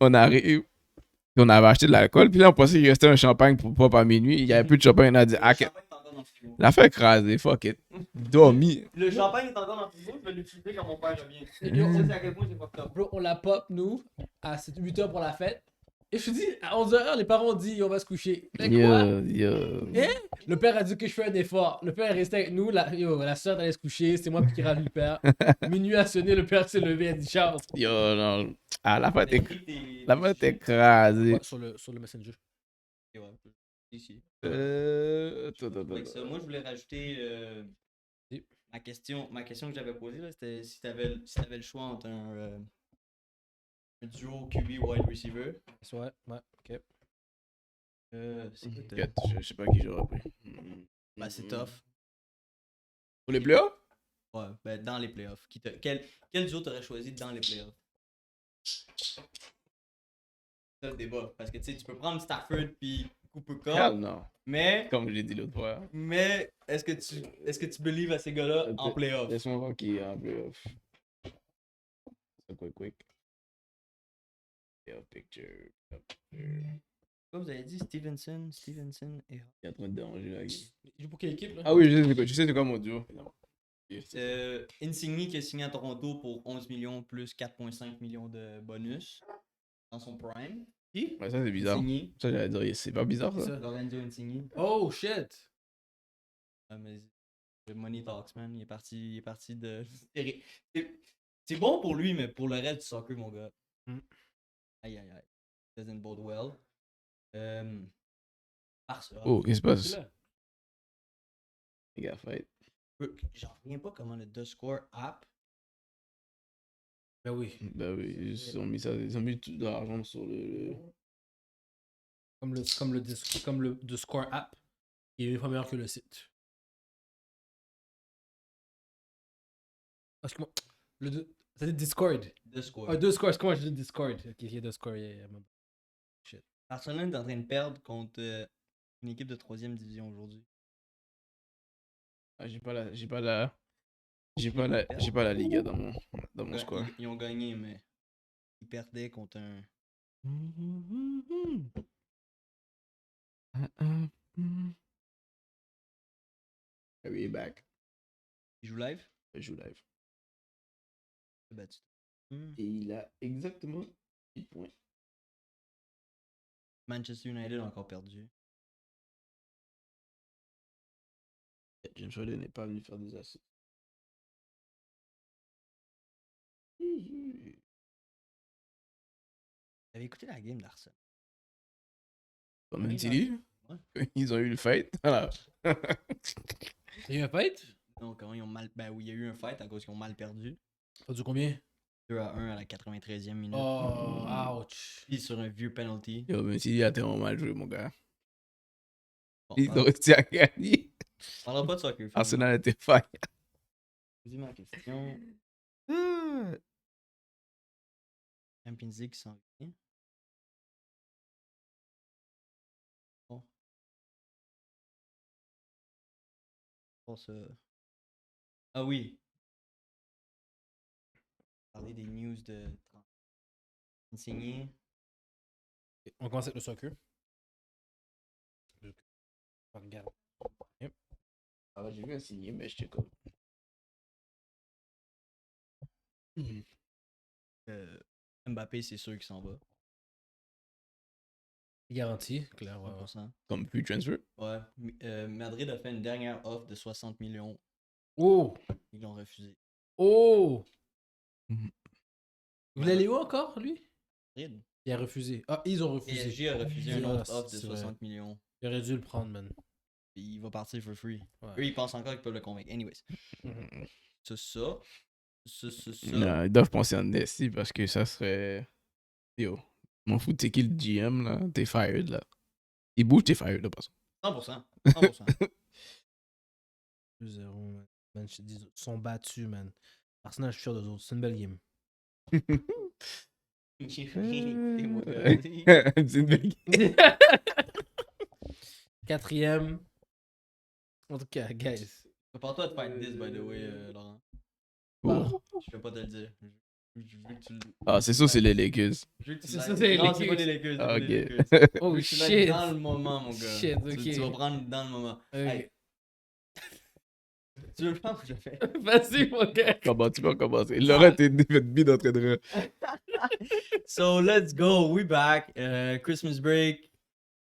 on arrive. On avait acheté de l'alcool, puis là, on pensait qu'il restait un champagne pour pop à minuit. Il y avait plus de champagne. On a dit, Le ah, champagne est encore dans le frigo. l'a fait écraser, fuck it. Dormi. Le champagne est encore dans le frigo, je vais l'utiliser quand mon père revient. Yo, Ça, c'est à quel point c'est fucked up. Bro, on la pop, nous, à 8h pour la fête. Et je te dis, à 11h, les parents ont dit, on va se coucher. Mais quoi? Hein? Le père a dit que je fais un effort. Le père est resté avec nous. La soeur allait se coucher. C'est moi qui râle le père. Minuit a sonné, le père s'est levé. Il a dit, Charles. Yo, non. Ah, la fête La est écrasée. Ouais, sur le Messenger. Ici. Attends. Avec ça, moi, je voulais rajouter Oui. ma question que j'avais posée, là, c'était si t'avais le choix entre un duo QB wide receiver. Ouais, ok. C'est quoi, Je sais pas qui j'aurais pris. Ben, c'est tough. Pour les playoffs? Ouais, ben, dans les playoffs. Quel duo t'aurais choisi dans les playoffs? C'est le débat. Parce que tu sais, tu peux prendre Stafford puis Cooper Cup. Hell non. Mais Comme je l'ai dit l'autre fois. est-ce que tu believes à ces gars-là en playoffs? Laisse-moi voir qui est en playoff. C'est quick. Playoff picture. Quoi vous avez dit? Stevenson et... Il est en train de déranger la game. Il joue pour quelle équipe, là? Ah oui, je sais c'est quoi mon duo. Insigne qui a signé à Toronto pour 11 millions plus 4,5 millions de bonus dans son prime. Qui? Ouais, ça c'est bizarre. Insigne. Ça j'allais dire, c'est pas bizarre Qui ça. ça? Lorenzo Insigne. Oh, shit! Ah, mais le Money Talks, man. Il est parti de... C'est bon pour lui, mais pour le reste du soccer, mon gars. Aïe. Doesn't bode well. Barça. Oh, qu'est-ce qui se passe? C'est là. Les gars, fight. J'en reviens pas comment le The Score app. Ben oui. Ben oui, ils ont mis tout de l'argent sur le. Comme le The Score app. Il est pas meilleur que le site. Parce que moi, ça dit Discord. The Score. Ah, The Score, comment je dis Discord? Ok, il y a The Score, shit. Barcelone est en train de perdre contre une équipe de 3ème division aujourd'hui. Ah, j'ai pas la Liga dans mon score. Ils ont gagné, mais ils perdaient contre un. Harry est back. Ils jouent live? Il joue live. C'est battu. Et il a exactement 8 points. Manchester United a encore perdu. James Harden n'est pas venu faire des assists. T'avais écouté la game d'Arsenal? Comme un Tilly. Ouais. Ils ont eu le fight. Voilà. Il y a eu un fight? Non, comment ils ont mal. Ben oui, il y a eu un fight à cause qu'ils ont mal perdu. T'as dit combien? 2-1 à la 93e minute. Oh, ouch. Puis sur un vieux penalty. Yo, mais Tilly a tellement mal joué, mon gars. Bon, Ils ont réussi à gagner. on parlera pas de soccer. Arsenal était fine. Dis-moi la question. Champions League qui s'en vient. Bon. Pour ça. Ah oui. Parler des news de Insigné. On commence avec le soccer. Regarde. Ah, j'ai vu un signé, mais j'étais comme. Mbappé, c'est sûr qu'il s'en va. Garanti, clair. Ouais. 100%. Comme plus transfer. Ouais. Madrid a fait une dernière offre de 60 millions. Oh! Ils l'ont refusé. Oh! Mhm. Vous voulez aller où encore, lui? Madrid. Il a refusé. Ah, ils ont refusé. PSG a refusé une Ah, autre offre de c'est vrai. 60 millions. Il aurait dû le prendre, man. Puis il va partir for free. Ouais. Eux, ils pensent encore qu'ils peuvent le convaincre. Anyways. C'est ça. Non, ils doivent penser en Desti parce que ça serait. Yo, m'en fous, t'es qui le GM là? T'es fired là. Il bouge, t'es fired de toute façon. 100%. 100%. 2-0, man. Man, je te dis, ils sont battus, man. Arsenal, je suis sûr d'eux autres. C'est une belle game. Écoutez-moi. C'est une belle game. 4e. En tout cas, guys. Prépare-toi à te fight this, by the way, Laurent. Oh. Je peux pas te le dire. Ah, c'est sûr, c'est les Lakers. C'est ça, c'est les Non, c'est pas Lakers. les Lakers. Ah, c'est pas les ok. Lakers. Oh Tu vas être shit. dans le moment, mon gars. Shit, ok. Tu vas prendre dans le moment. Hey, tu veux le prendre ou je le fais? Vas-y, mon gars. Comment tu vas commencer? Laurent, t'es bien en train de... So, let's go. We back. Christmas break,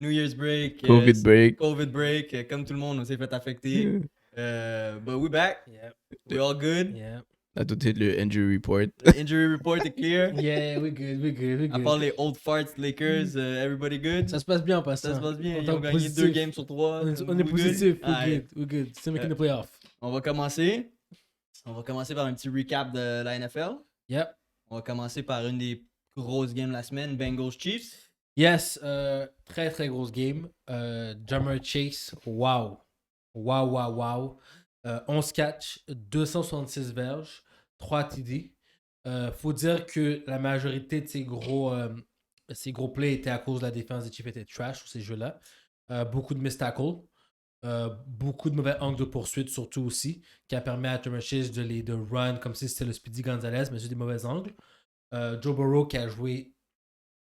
New Year's break. COVID break. COVID break. Comme tout le monde, on s'est fait affecter. But we back. Yeah. We all good. Yeah. Là, tout est le injury report. The injury report est clear. Yeah, we good. À part les old farts Lakers, everybody good. Ça se passe bien en passant. Ça se passe bien. On Ils est ont gagné positif. 2 games sur 3. On est positif. We're good. Still making the playoff. On va commencer. On va commencer par un petit recap de la NFL. Yep. On va commencer par une des grosses games de la semaine, Bengals Chiefs. Yes, très très grosse game. Ja'Marr Chase, wow. 11 catch, 266 verges, 3 TD. Faut dire que la majorité de ces gros plays étaient à cause de la défense des Chiefs était trash sur ces jeux-là. Beaucoup de missed tackles. Beaucoup de mauvais angles de poursuite surtout aussi, qui a permis à Ja'Marr Chase de run comme si c'était le Speedy Gonzalez, mais sur des mauvais angles. Joe Burrow qui a joué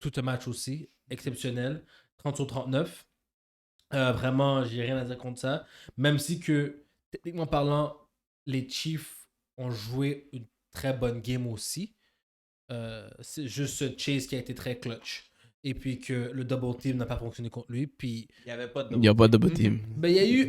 tout un match aussi, exceptionnel, 30 sur 39. Vraiment, j'ai rien à dire contre ça. Même si que, techniquement parlant, les Chiefs ont joué une très bonne game aussi. C'est juste Chase qui a été très clutch. Et puis que le double team n'a pas fonctionné contre lui. Puis Il n'y avait pas de Il n'y a pas de double team. ben, il y a eu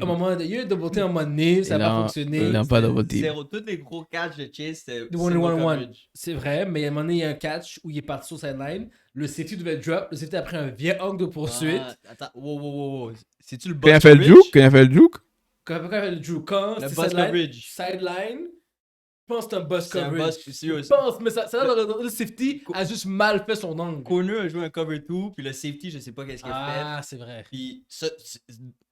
un double team à un moment donné, ça n'a pas fonctionné. Il n'y a pas de double team. Zéro. Tous les gros catchs de Chase, c'était The single 1-1-1. coverage. C'est vrai, mais à un moment donné, il y a un catch où il est parti sur sideline. Le safety devait drop. Le safety a pris un vieux angle de poursuite. Ah, attends, wow. C'est-tu le Quand il a box fait le coverage? juke, quand il a fait le juke, Quand il fait le Drew Khan, Le c'est box coverage. sideline. Je pense que c'est un bus C'est un coverage. box, sérieux. Je pense, mais ça le safety a juste mal fait son angle. Corner a joué un cover 2, puis le safety, je sais pas qu'est-ce qu'il a fait. Ah, c'est vrai. Puis ça,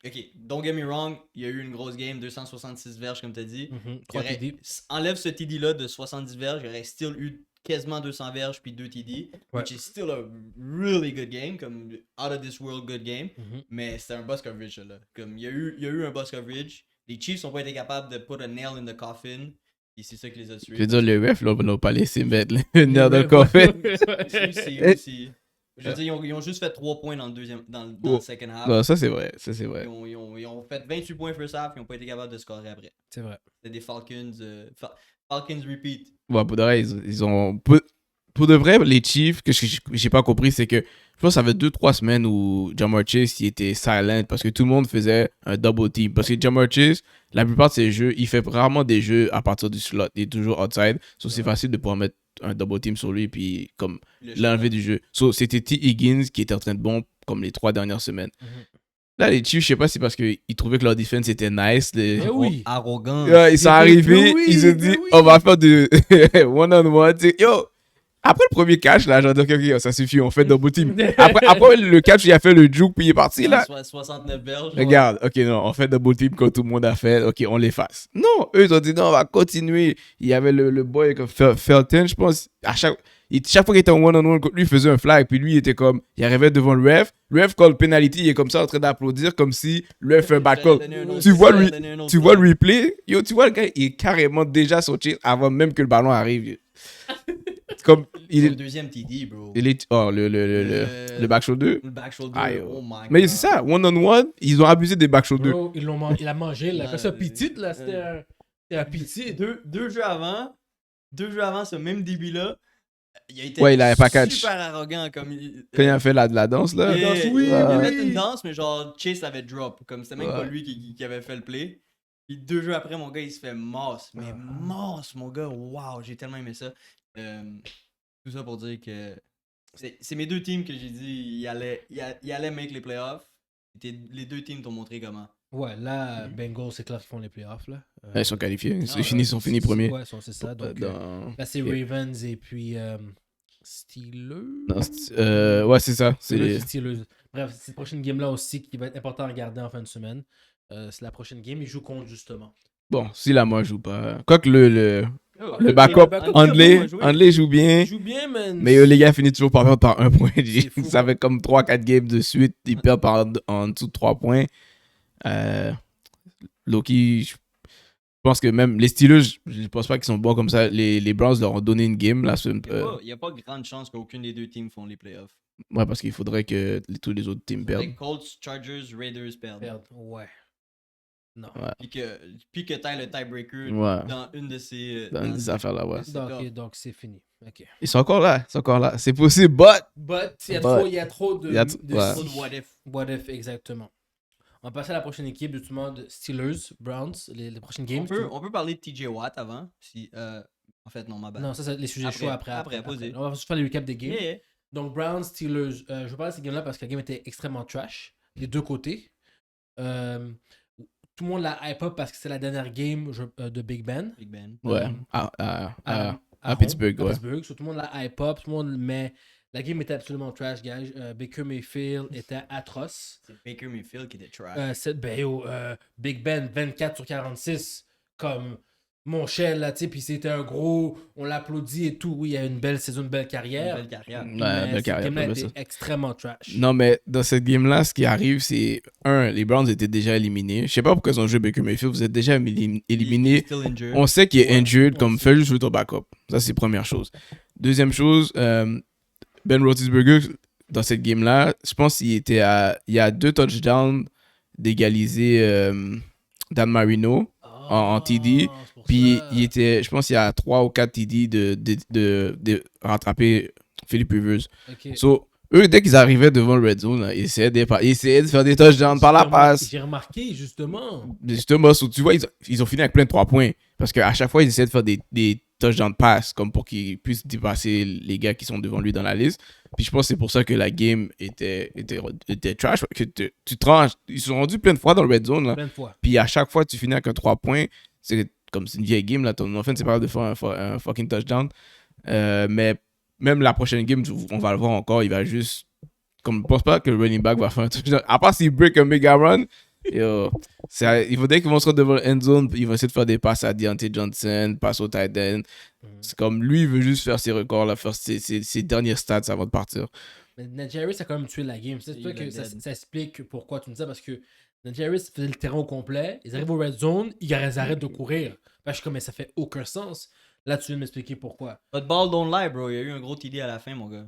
ok, don't get me wrong, il y a eu une grosse game, 266 verges comme t'as dit. Mhm, Il 3 aurait- TD. Enlève ce TD là de 70 verges, il y aurait still eu quasiment 200 verges puis 2 TD, Ouais. which is still a really good game, comme out of this world good game. Mhm. Mais c'était un boss coverage là. Comme il y a eu un boss coverage. Les Chiefs n'ont pas été capables de put a nail in the coffin. Et c'est ça qui les a tués. je veux dire, les refs, là, n'ont pas laissé mettre le nerf de coffin. Aussi. Je veux dire, ils ont juste fait 3 points dans le second half. Non, ça, c'est vrai. Ça, c'est vrai. Ils ont fait 28 points first half, ils n'ont pas été capables de scorer après. C'est vrai. C'était des Falcons. Falcons repeat. Ouais, pour de vrai, ils ont... Pour de vrai, les Chiefs, que j'ai pas compris, c'est que je pense que ça fait 2-3 semaines où Ja'Marr Chase il était silent parce que tout le monde faisait un double team. Parce que Ja'Marr Chase, la plupart de ses jeux, il fait rarement des jeux à partir du slot. Il est toujours outside. So, c'est facile de pouvoir mettre un double team sur lui puis comme l'enlever du jeu. So, c'était T. Higgins qui était en train de bon comme les 3 dernières semaines. Là, les Chiefs, je sais pas si c'est parce qu'ils trouvaient que leur defense était nice. Mais oui. Arrogant. Ils sont arrivés, oui, ils se mais dit oui. on va faire du one-on-one. Tu sais, yo, après le premier catch, là, j'ai dit ok, ça suffit, on fait double team. Après le catch, il a fait le juke, puis il est parti, là. 69 verges. Regarde, ok, non, on fait double team comme tout le monde a fait, ok, on l'efface. Non, eux, ils ont dit non, on va continuer. Il y avait le boy comme Felton, je pense, chaque fois qu'il était en one-on-one, lui, il faisait un flag, puis lui, il était comme, il arrivait devant le ref call penalty, il est comme ça en train d'applaudir, comme si le ref fait un back call. Tu vois le replay, yo, tu vois le gars, il est carrément déjà sorti avant même que le ballon arrive. Comme C'est le deuxième TD, bro. Le back shoulder. Le back shoulder. Aïe, Oh my god. mais c'est ça, one-on-one, ils ont abusé des back shoulder. Bro, il a mangé, là. Comme ça, petite, là, c'était un petit. Deux jeux avant, ce même début-là, il a été Ouais, il avait pas catch. super arrogant. Quand il a fait la danse, là. il oui, a oui. fait une danse, mais genre Chase avait drop. Comme c'était même pas Ouais. lui qui avait fait le play. Puis 2 jeux après, mon gars, il se fait moss. Mais moss, mon gars, waouh, j'ai tellement aimé ça. Tout ça pour dire que c'est mes 2 teams que j'ai dit ils allaient make les playoffs. Les 2 teams t'ont montré comment. Ouais, là, Bengals, c'est clair qu'ils font les playoffs, là. Ils sont qualifiés, ils sont finis c'est- premiers. Ouais, c'est ça. Donc, Dans- là, c'est Ravens et puis Steelers. Non, ouais, c'est ça. Steelers. Bref, c'est cette prochaine game-là aussi qui va être important à regarder en fin de semaine. C'est la prochaine game, ils jouent contre, justement. Bon, si la moi joue pas. Quoique le backup, Andley joue bien. Ils jouent bien, man. Mais les gars finissent toujours par perdre par 1 point. C'est fou. Ça fait comme 3-4 games de suite. Ils perdent en dessous de 3 points. Loki, pense que même les Steelers, je pense pas qu'ils sont bons comme ça. Les Browns leur ont donné une game. Là, Il n'y a pas grande chance qu'aucune des deux teams font les playoffs. ouais, parce qu'il faudrait que tous les autres teams perdent. Les Colts, Chargers, Raiders perdent. Ouais. Non. Ouais. Puis que t'aies le tiebreaker Ouais. dans une de ces... Dans ces affaires-là, ouais. Donc c'est fini. Ok. Ils sont encore là. C'est possible, But il y a trop de, ouais. Trop de what if. what if, exactement. On va passer à la prochaine équipe, justement, de Steelers, Browns, les prochaines games. On peut parler de TJ Watt avant. En fait, non, ma bad. Non, ça, c'est les sujets chauds après. posez. On va juste faire les recaps des games. Yeah. Donc, Browns, Steelers. Je vais parler de cette game-là parce que la game était extrêmement trash, des deux côtés. Tout le monde la hype up parce que c'est la dernière game de Big Ben. Big Ben. Ouais. À Pittsburgh, ouais. Pittsburgh. So, tout le monde la hype up, tout le monde, mais la game était absolument trash, guys. Baker Mayfield était atroce. C'est Baker Mayfield qui était trash. Big Ben 24/46 comme mon cher là, tu sais, puis c'était un gros, on l'applaudit et tout. Oui, il a une belle saison, une belle carrière. Une belle carrière. Ouais, Mais belle carrière, cette game-là pas ça. était extrêmement trash. Non, mais dans cette game-là, ce qui arrive, c'est les Browns étaient déjà éliminés. Je sais pas pourquoi ils ont joué Baker Mayfield. Vous êtes déjà éliminés. Still injured. On sait qu'il est Ouais, injured, on comme sait. fais juste jouer ton backup. Ça, c'est première chose. Deuxième chose, Ben Roethlisberger, dans cette game-là, je pense qu'il était il y a 2 touchdowns d'égaliser Dan Marino en TD. c'est pour Puis ça. il était, je pense qu'il y a 3 ou 4 TD de rattraper Philip Rivers. Ok. So, eux, dès qu'ils arrivaient devant le red zone, là, ils essayaient de faire des touchdowns par la passe. J'ai remarqué, justement. Justement, so, tu vois, ils ont fini avec plein de 3 points. Parce qu'à chaque fois, ils essayaient de faire des touchdowns de passe, comme pour qu'ils puissent dépasser les gars qui sont devant lui dans la liste. Puis je pense que c'est pour ça que la game était trash. Que tu tranches. Ils se sont rendus plein de fois dans le red zone. Là. Plein de fois. Puis à chaque fois, tu finis avec un 3 points. C'est comme c'est une vieille game. Là, ton offense, c'est pas de faire un fucking touchdown. Mais même la prochaine game, on va le voir encore. Il va juste. Comme je pense pas que le running back va faire un touchdown. À part s'il break un méga run. Il faudrait qu'ils vont se retrouver devant le end zone. Ils vont essayer de faire des passes à Deontay Johnson, passes au tight end. C'est comme lui, il veut juste faire ses records, là, faire ses derniers stats avant de partir. Mais Najee Harris a quand même tué la game. C'est toi Il que est ça dead. explique pourquoi tu me dis ça. Parce que Najee Harris faisait le terrain au complet. Ils arrivent au red zone. Ils arrêtent de courir. Ben, je suis comme, mais ça fait aucun sens. Là, tu viens de m'expliquer pourquoi. But ball don't lie, bro. Il y a eu un gros TD à la fin, mon gars.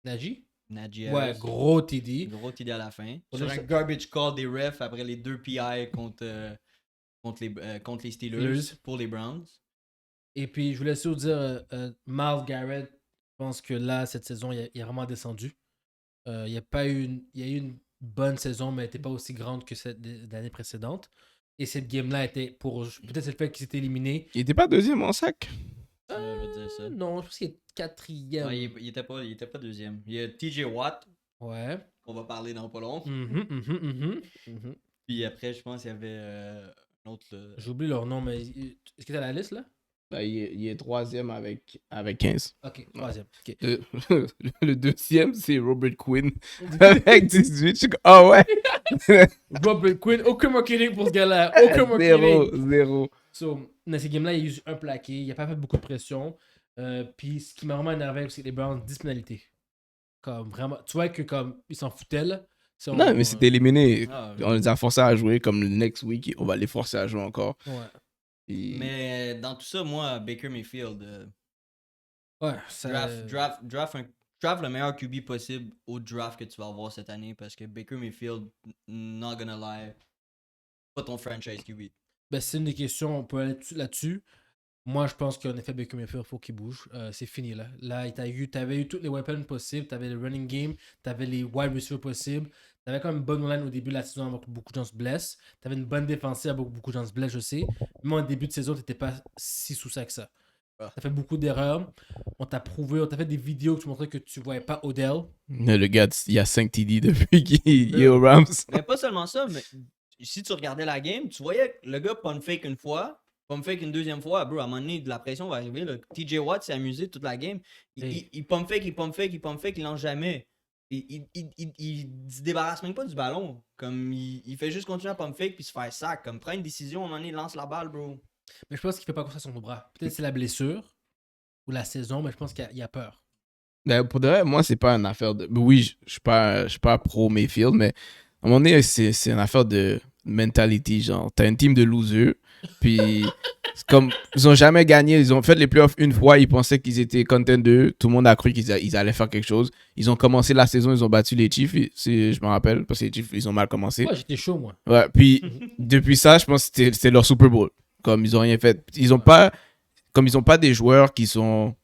Najee? Najee Ouais, Harris. gros TD. Gros TD à la fin. Pour Sur nous, un ça- garbage call des refs après les 2 PI contre les Steelers Steelers. pour les Browns. Et puis, je voulais aussi vous dire, Myles Garrett, je pense que là, cette saison, il a vraiment descendu. Il y a eu une bonne saison, mais elle n'était pas aussi grande que celle de l'année précédente. Et cette game-là était pour. Peut-être c'est le fait qu'il s'était éliminé. Il était pas deuxième en sac. Je veux dire ça. Non, je pense qu'il est quatrième. Ouais, il était pas deuxième. Il y a TJ Watt, Ouais. qu'on va parler dans pas long. Mhm. Puis après, je pense qu'il y avait un autre. J'oublie leur nom, mais est-ce que t'as la liste là? Ben, il est troisième avec 15. Ok, troisième. Ok. Le deuxième, c'est Robert Quinn avec 18. Je suis comme, ah ouais. Robert Quinn, aucun marketing pour ce gars-là. Aucun marketing. Zéro. So, dans ces games-là, il y a eu un plaqué, il n'a pas fait beaucoup de pression. Puis ce qui m'a vraiment énervé, c'est que les Browns, 10 pénalités. Comme vraiment, tu vois que comme ils s'en foutaient là. Non, mais c'était éliminé. Ah, On les a forcés à jouer comme le next week. On va les forcer à jouer encore. Ouais. Puis- Mais dans tout ça, moi, Baker Mayfield, Ouais, ça. draft le meilleur QB possible au draft que tu vas avoir cette année parce que Baker Mayfield, not gonna lie, pas ton franchise QB. Ben, c'est une des questions, on peut aller là-dessus. Moi, je pense qu'en effet, Baker Mayfield, il faut qu'il bouge. C'est fini là. Là, t'avais eu toutes les weapons possibles. T'avais le running game. T'avais les wide receivers possibles. T'avais quand même une bonne line au début de la saison avant que beaucoup de gens se blessent. T'avais une bonne défensive avant que beaucoup de gens se blessent, je sais. Mais en début de saison, t'étais pas si sous ça que ça. Ah. T'as fait beaucoup d'erreurs. On t'a prouvé, on t'a fait des vidéos qui montraient que tu voyais pas Odell. Mais le gars, il y a 5 TD depuis qu'il est au Rams. Mais pas seulement ça, mais si tu regardais la game, tu voyais que le gars pump fake une fois, pump fake une deuxième fois, bro, à un moment donné, de la pression va arriver. Là. TJ Watt s'est amusé toute la game. Il pump fake, il lance jamais. Il se débarrasse même pas du ballon. Comme il fait juste continuer à pump fake puis se faire sac. Comme prend une décision, à un moment donné, il lance la balle, bro. Mais je pense qu'il fait pas confiance à son bras. Peut-être c'est la blessure ou la saison, mais je pense qu'il a peur. Ben, pour de vrai, moi, c'est pas une affaire de. Oui, je suis pas pro Mayfield, mais à un moment donné, c'est une affaire de mentality. Genre, t'as une team de losers. Puis, c'est comme, ils ont jamais gagné. Ils ont fait les playoffs une fois. Ils pensaient qu'ils étaient contenders. Tout le monde a cru qu'ils allaient faire quelque chose. Ils ont commencé la saison. Ils ont battu les Chiefs, si je me rappelle. Parce que les Chiefs, ils ont mal commencé. Ouais, j'étais chaud, moi. Ouais, puis depuis ça, je pense que c'était leur Super Bowl. Comme ils ont rien fait. Ils ont pas des joueurs qui vont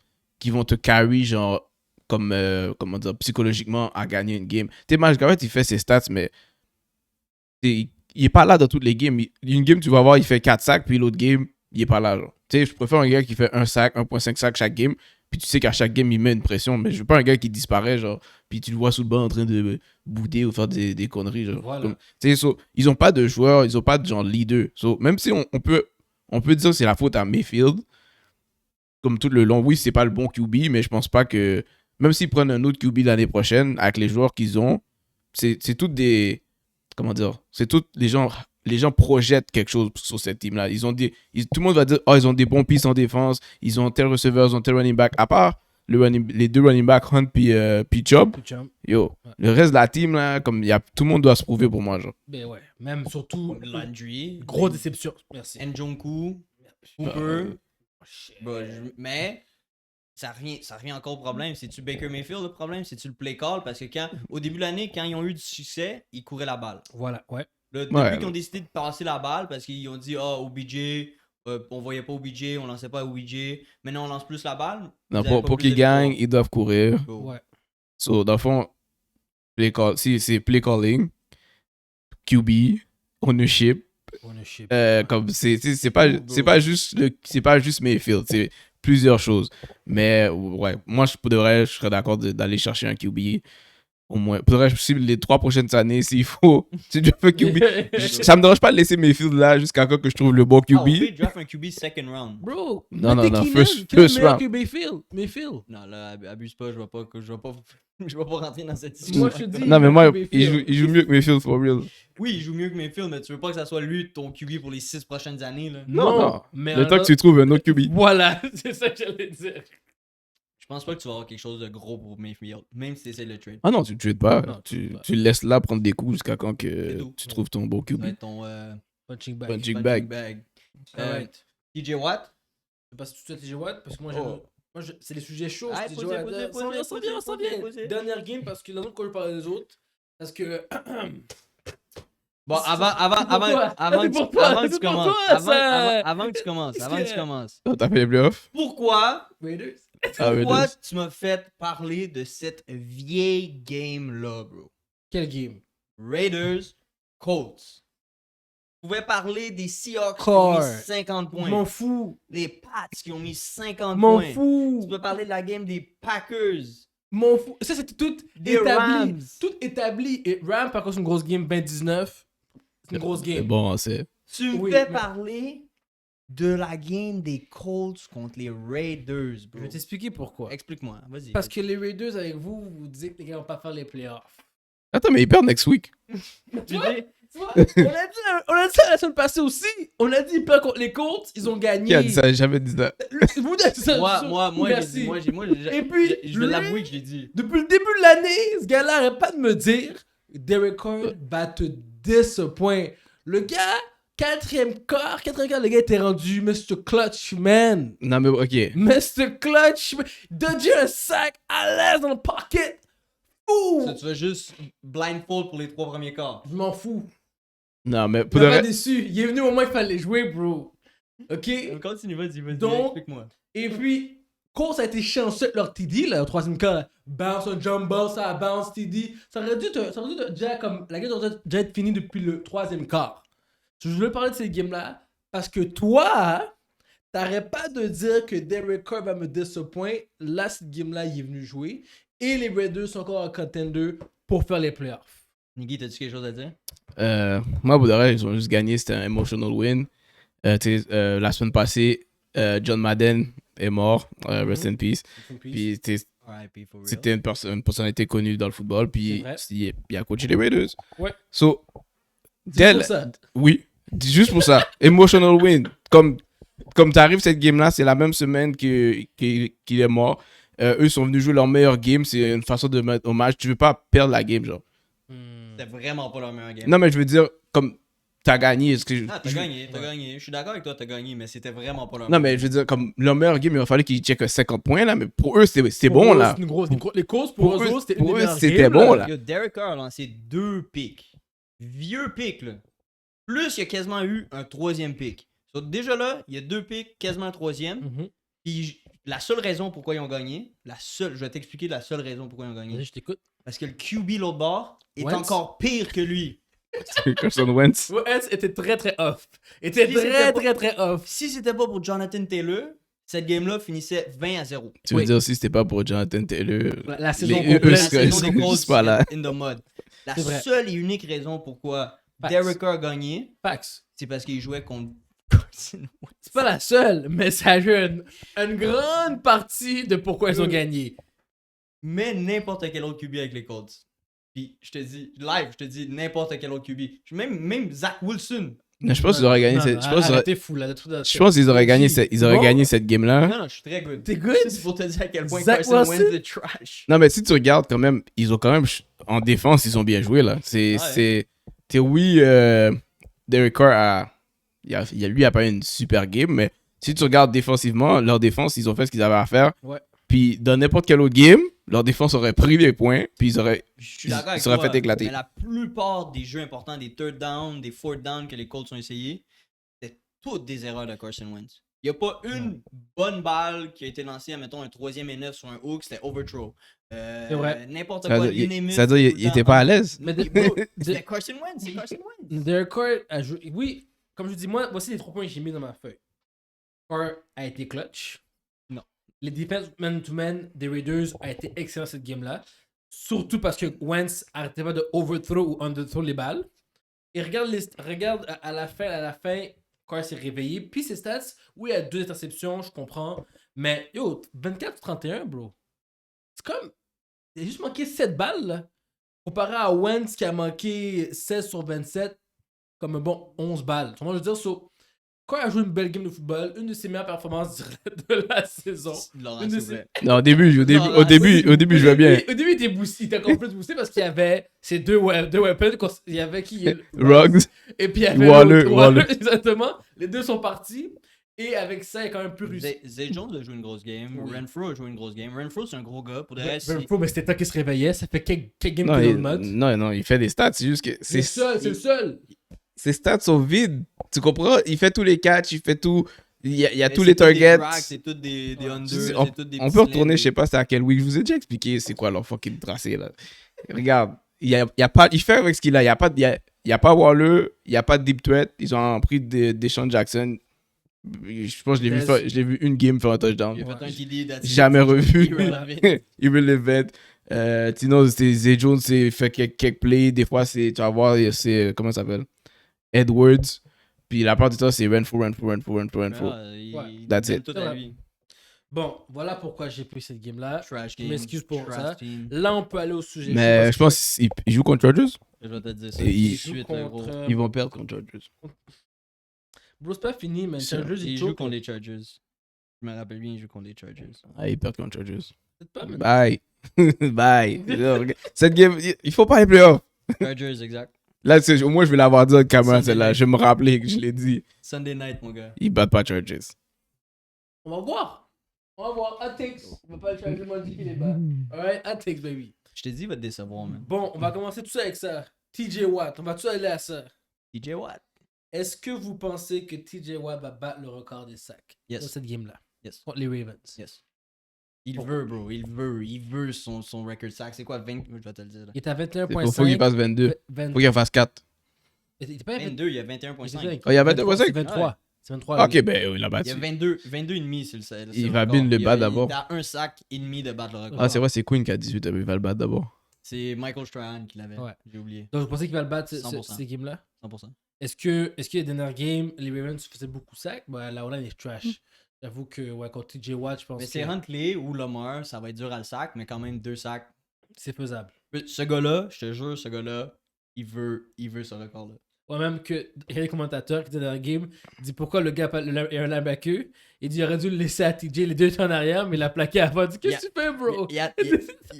te carry, genre, comme, comment dire, psychologiquement à gagner une game. Tu sais, Miles Garrett, il fait ses stats, mais il est pas là dans toutes les games. Une game, tu vas voir, il fait 4 sacs, puis l'autre game, il est pas là, genre. Tu sais, je préfère un gars qui fait 1 sac, 1.5 sacs chaque game, puis tu sais qu'à chaque game, il met une pression, mais je veux pas un gars qui disparaît, genre, puis tu le vois sous le banc en train de bouder ou faire des conneries, genre. Voilà. Comme, tu sais, ils ont pas de joueurs, ils ont pas de genre leader. Même si on peut dire que c'est la faute à Mayfield, comme tout le long, oui, c'est pas le bon QB, mais je pense pas que, même s'ils prennent un autre QB l'année prochaine, avec les joueurs qu'ils ont, c'est toutes des, comment dire, c'est toutes les gens projettent quelque chose sur cette team-là. Tout le monde va dire, oh, ils ont des bons pistes en défense, ils ont tel receveur, ils ont tel running back, à part les deux running backs, Hunt puis Chubb. Yo, Ouais. le reste de la team, là, comme tout le monde doit se prouver pour moi, genre. Ben ouais, même surtout. Landry. Grosse déception. Merci. Njoku. Cooper. Mais ça revient encore au problème. C'est-tu Baker Mayfield le problème? C'est-tu le play call? Parce que au début de l'année, quand ils ont eu du succès, ils couraient la balle. Voilà, ouais. Depuis Ouais. qu'ils ont décidé de passer la balle parce qu'ils ont dit OBJ, on voyait pas OBJ, on lançait pas OBJ. Maintenant on lance plus la balle. Non, Ils avaient pas pour plus qu'ils de gagnent, victoires. ils doivent courir. Go. Ouais. So, dans le fond, si c'est play calling, QB, ownership, Ownership. comme c'est pas juste Mayfield, c'est plusieurs choses. Mais ouais, moi je serais d'accord d'aller chercher un QB au moins. Pour de vrai, si les 3 prochaines années, s'il faut, tu dois faire QB. Ça me dérange pas de laisser Mayfield là jusqu'à quand que je trouve le bon Ah, on peut QB. draft un QB second round. Bro, Non, mettez non, Keenan, first Keenan meilleur round. que Mayfield. Non, là, abuse pas, je vais pas, je vais pas rentrer dans cette discussion. Moi, je te dis. Non, mais moi, Mayfield. il joue mieux que Mayfield, for real. Oui, il joue mieux que Mayfield, mais tu veux pas que ça soit lui ton QB pour les 6 prochaines années, là. Non. mais Le temps que tu trouves un autre QB. Voilà, c'est ça que j'allais dire. Je pense pas que tu vas avoir quelque chose de gros pour Mayfield, même si c'est le trade. Ah non, tu le trades pas. Non, tu Tu le laisses là prendre des coups jusqu'à quand C'est que tout. tu trouves ton bon Ça va QB. être ton Punching bag. Punching punching bag. bag. TJ Watt. Je passe tout de suite à TJ Watt parce que moi, Oh. c'est les sujets chauds. Ah, TJ posez, Watt. posez, Ça vient, ça vient, ça vient. posez. Dernière game parce que l'autre, quand je parle des autres, parce que. Bon, avant C'est que pour tu toi, avant que c'est tu pour commences, toi, ça. avant que tu commences, Oh, t'as fait les playoffs? Pourquoi? pourquoi Raiders. tu m'as fait parler de cette vieille game-là, bro? Quel game? Raiders, Colts. Tu pouvais parler des Seahawks qui ont mis 50 points. M'en fous. Les Pats qui ont mis 50 M'en points. fous. Tu peux parler de la game des Packers. M'en fous. Ça, c'était tout Des établi. Rams. Tout établi. Et Rams, par contre, c'est une grosse game. 19. C'est une grosse C'est game. bon, c'est. Tu me Oui, fais mais- parler de la game des Colts contre les Raiders, Je bro. vais t'expliquer pourquoi. Explique-moi, vas-y. Parce que les Raiders, avec vous, vous dites que les gars vont pas faire les playoffs. Attends, mais ils perdent next week. Tu dis, Tu vois, on a dit ça la semaine passée aussi. On a dit ils perdent contre les Colts, ils ont gagné. Qui a dit ça? J'ai jamais dit ça. Vous avez dit ça. moi, j'ai Merci. dit, Et puis, je vais lui- l'avouer que je l'ai dit. Depuis le début de l'année, ce gars-là arrête pas de me dire Derek Carr va te disappoint. Le gars, quatrième quart, le gars était rendu Mr. Clutch, man. Non, mais ok. Mr. Clutch, man. Dodger un sac à l'aise dans le pocket. Ouh! Ça, tu vas juste blindfold pour les 3 premiers quarts. Je m'en fous. Non, mais Il pour de m'a pas vrai. déçu. Il est venu au moment qu'il fallait jouer, bro. Ok? Continue, vas-y, Donc- explique-moi. Et puis, Colts a été chanceux avec leur TD, là, au troisième quart. Là. Bounce, un jump ball, ça bounce, TD. Ça aurait dû déjà, comme, la game aurait déjà être finie depuis le troisième quart. Je voulais parler de ces games-là parce que toi, t'arrêtes pas de dire que Derek Carr va me disappointer. Là, cette game-là, il est venu jouer. Et les Raiders sont encore en contender pour faire les playoffs. Niggy, t'as-tu quelque chose à dire? Moi, pour de vrai, ils ont juste gagné. C'était un emotional win. La semaine passée, John Madden est mort. Rest in peace. Puis R.I.P. for real. c'était une personnalité connue dans le football. Puis C'est il a coaché les Raiders. Ouais. So, C'est pour ça. oui, juste pour ça. Emotional win. Comme t'arrives cette game-là, c'est la même semaine qu'il est mort. Eux sont venus jouer leur meilleur game. C'est une façon de mettre hommage. Tu veux pas perdre la game, genre. C'était vraiment pas leur meilleur game. Non, mais je veux dire, comme t'as gagné. Ah, t'as gagné. Je suis d'accord avec toi, t'as gagné, mais c'était vraiment pas leur. Non, mais je veux dire, comme leur meilleur game, il a fallu qu'ils checkent 50 points, là, mais pour eux, c'était Pour bon, eux, là. c'est une grosse. Les courses pour eux, autres, c'était une des meilleures c'était games, bon, là. là. Yo, Derek Carr a lancé 2 picks. Vieux picks, là. Plus, il a quasiment eu un 3e pick. So, déjà là, il y a 2 picks, quasiment un 3e. Mhm. Puis la seule raison pourquoi ils ont gagné, je vais t'expliquer la seule raison pourquoi ils ont gagné. Vas-y, je t'écoute. Parce que le QB l'autre bord est Wentz? encore pire que lui. Carson Wentz. Wentz était très off. Était Si très c'était très off. Si c'était pas pour Jonathan Taylor, cette game-là finissait 20-0. Tu veux Oui. dire aussi, c'était pas pour Jonathan Taylor. La saison eux, complète. La c'est- saison c'est des Colts juste pas là. in the mud. La C'est vrai. seule et unique raison pourquoi Facts. Derek Carr a gagné, Fax. c'est parce qu'il jouait contre Carson Wentz. C'est pas la seule, mais ça a joué une grande partie de pourquoi ils ont gagné. Mais n'importe quel autre QB avec les Colts. Puis je te dis, live, je te dis n'importe quel autre QB. Même Zach Wilson. Mais je pense qu'ils auraient gagné Non, cette. non, Je pense qu'ils auraient- t'es fou là. je pense qu'ils auraient gagné cette game-là. Non, je suis très good. T'es good? C'est pour te dire à quel point Zach Carson Wilson? Wentz est trash. Non, mais si tu regardes quand même, ils ont quand même. En défense, ils ont bien joué, là. Oui, Derek Carr lui a pas eu une super game, mais si tu regardes défensivement, leur défense, ils ont fait ce qu'ils avaient à faire. Ouais. Puis dans n'importe quel autre game, leur défense aurait pris les points, puis ils auraient. Je suis d'accord avec Il serait toi, fait éclater. mais la plupart des jeux importants, des third down, des fourth down que les Colts ont essayé, c'était toutes des erreurs de Carson Wentz. Il n'y a pas une bonne balle qui a été lancée, admettons, un 3e et 9 sur un hook, c'était overthrow. C'est vrai. N'importe quoi, you name it, C'est-à-dire, tout il le était temps. pas à l'aise. Mais C'était Carson Wentz, c'est Carson Wentz. Derek Carr a joué. Oui, comme je dis, moi, voici les 3 points que j'ai mis dans ma feuille. Carr a été clutch. Non. Les defense man-to-man des Raiders a été excellent cette game-là. Surtout parce que Wentz arrêtait pas de overthrow ou underthrow les balles. Et regarde à la fin, Carr s'est réveillé. Puis ses stats, oui, il a 2 interceptions, je comprends. Mais yo, 24-31, bro. C'est comme. Il a juste manqué 7 balles, là. Comparé à Wentz qui a manqué 16 sur 27, comme un bon 11 balles. Moi, je veux dire, quand il a joué une belle game de football, une de ses meilleures performances de la saison. Laurent, Une de s'il vous plaît. Non, au début, je jouais bien. Au début, il était boosté, il était encore plus boosté parce qu'il y avait ces deux weapons. Il y avait qui Ruggs. Et puis il y avait Waller, l'autre, Waller. exactement. Les deux sont partis. Et avec ça, il a quand même plus réussi. Zay Jones a joué une grosse game. Oui. Renfro a joué une grosse game. Renfro, c'est un gros gars. Pour le reste, Mais c'était temps qu'il se réveillait. Ça fait quelques games Non, qu'il est il, dans le mode. non, il fait des stats. C'est juste que. C'est le seul. Ses stats sont vides. Tu comprends? Il fait tous les catchs, il fait tout. Il y a mais tous c'est les tous des targets. racks, c'est tous des unders, On, c'est tous des on petits peut retourner, slants, je sais pas c'est à quel week. Je vous ai déjà expliqué c'est quoi leur fucking tracé là. Regarde, il fait avec ce qu'il a. Il y a pas Waller, il y a pas Deep Threat. Ils ont pris Deshaun Jackson. Je pense que je l'ai vu une game faire un touchdown. Il a fait un TD, that's it. Jamais revu. Irrelevant. Irrelevant. Sinon, Zay Jones fait quelques plays. Des fois, tu vas voir, c'est comment ça s'appelle? Edwards. Puis la part du temps, c'est Renfro. Ah, Ouais. il That's donne it. tout à lui. Bon, voilà pourquoi j'ai pris cette game-là. Trash Je game. m'excuse pour trash ça. team. Là, on peut aller au sujet. Mais je pense qu'il joue contre Chargers. Je vais te dire ça. Et il- tout de suite, là, gros. Ils vont perdre contre Chargers. Bro, c'est pas fini, mais C'est Chargers, Il ils joue jouent contre les Chargers. Je me rappelle bien, il joue contre les Chargers. Ah, ils perdent contre Chargers. Peut-être pas, mais. Bye. Bye. Cette game, il faut pas les playoffs. Chargers, exact. Là, au moins, je vais l'avoir dit en caméra, Sunday celle-là. night. Je vais me rappeler que je l'ai dit. Sunday night, mon gars. Ils battent pas Chargers. On va voir. On va voir. Hot takes. On va pas le changer, moi, je dis qu'il est bas. Alright, hot takes, baby. Je t'ai dit, il va te décevoir, man. Bon, on va commencer tout ça avec ça. TJ Watt, on va tout aller à ça. TJ Watt. Est-ce que vous pensez que TJ Watt va battre le record des sacs Yes. dans cette game-là Yes. contre les Ravens? Yes. Il veut, bro. Il veut son record sack. C'est quoi, 20? Je vais te le dire. Là. Il est à Il faut qu'il fasse 22. Faut qu'il en fasse 4. Il était pas à 22, il y a 21.5. Oh, il y a 22.5? C'est 23. C'est 23. Ok, ben, il a Il y a battu. 22 et demi sur le Il va bien le battre d'abord. Il a un sac et demi de battre le record. Ah, c'est vrai, c'est Queen qui a 18, il va le battre d'abord. C'est Michael Strahan qui l'avait. Ouais. J'ai oublié. Donc, vous pensez qu'il va le battre 100%. ces games-là 100%. Est-ce que les dernières games, les Ravens faisaient beaucoup de sacs? Bah, la O-line est trash. J'avoue que ouais, contre TJ Watt, je pense Mais que c'est Huntley ou Lamar, ça va être dur à le sac, mais quand même 2 sacs. c'est faisable. Ce gars-là, je te jure, ce gars-là, il veut ce record-là. Ouais, même que il y a des commentateurs qui étaient dans la game, dit pourquoi le gars est un linebacker. Il dit il aurait dû le laisser à TJ, les deux étaient en arrière, mais il l'a plaqué avant. Il dit qu'est-ce que tu fais, bro?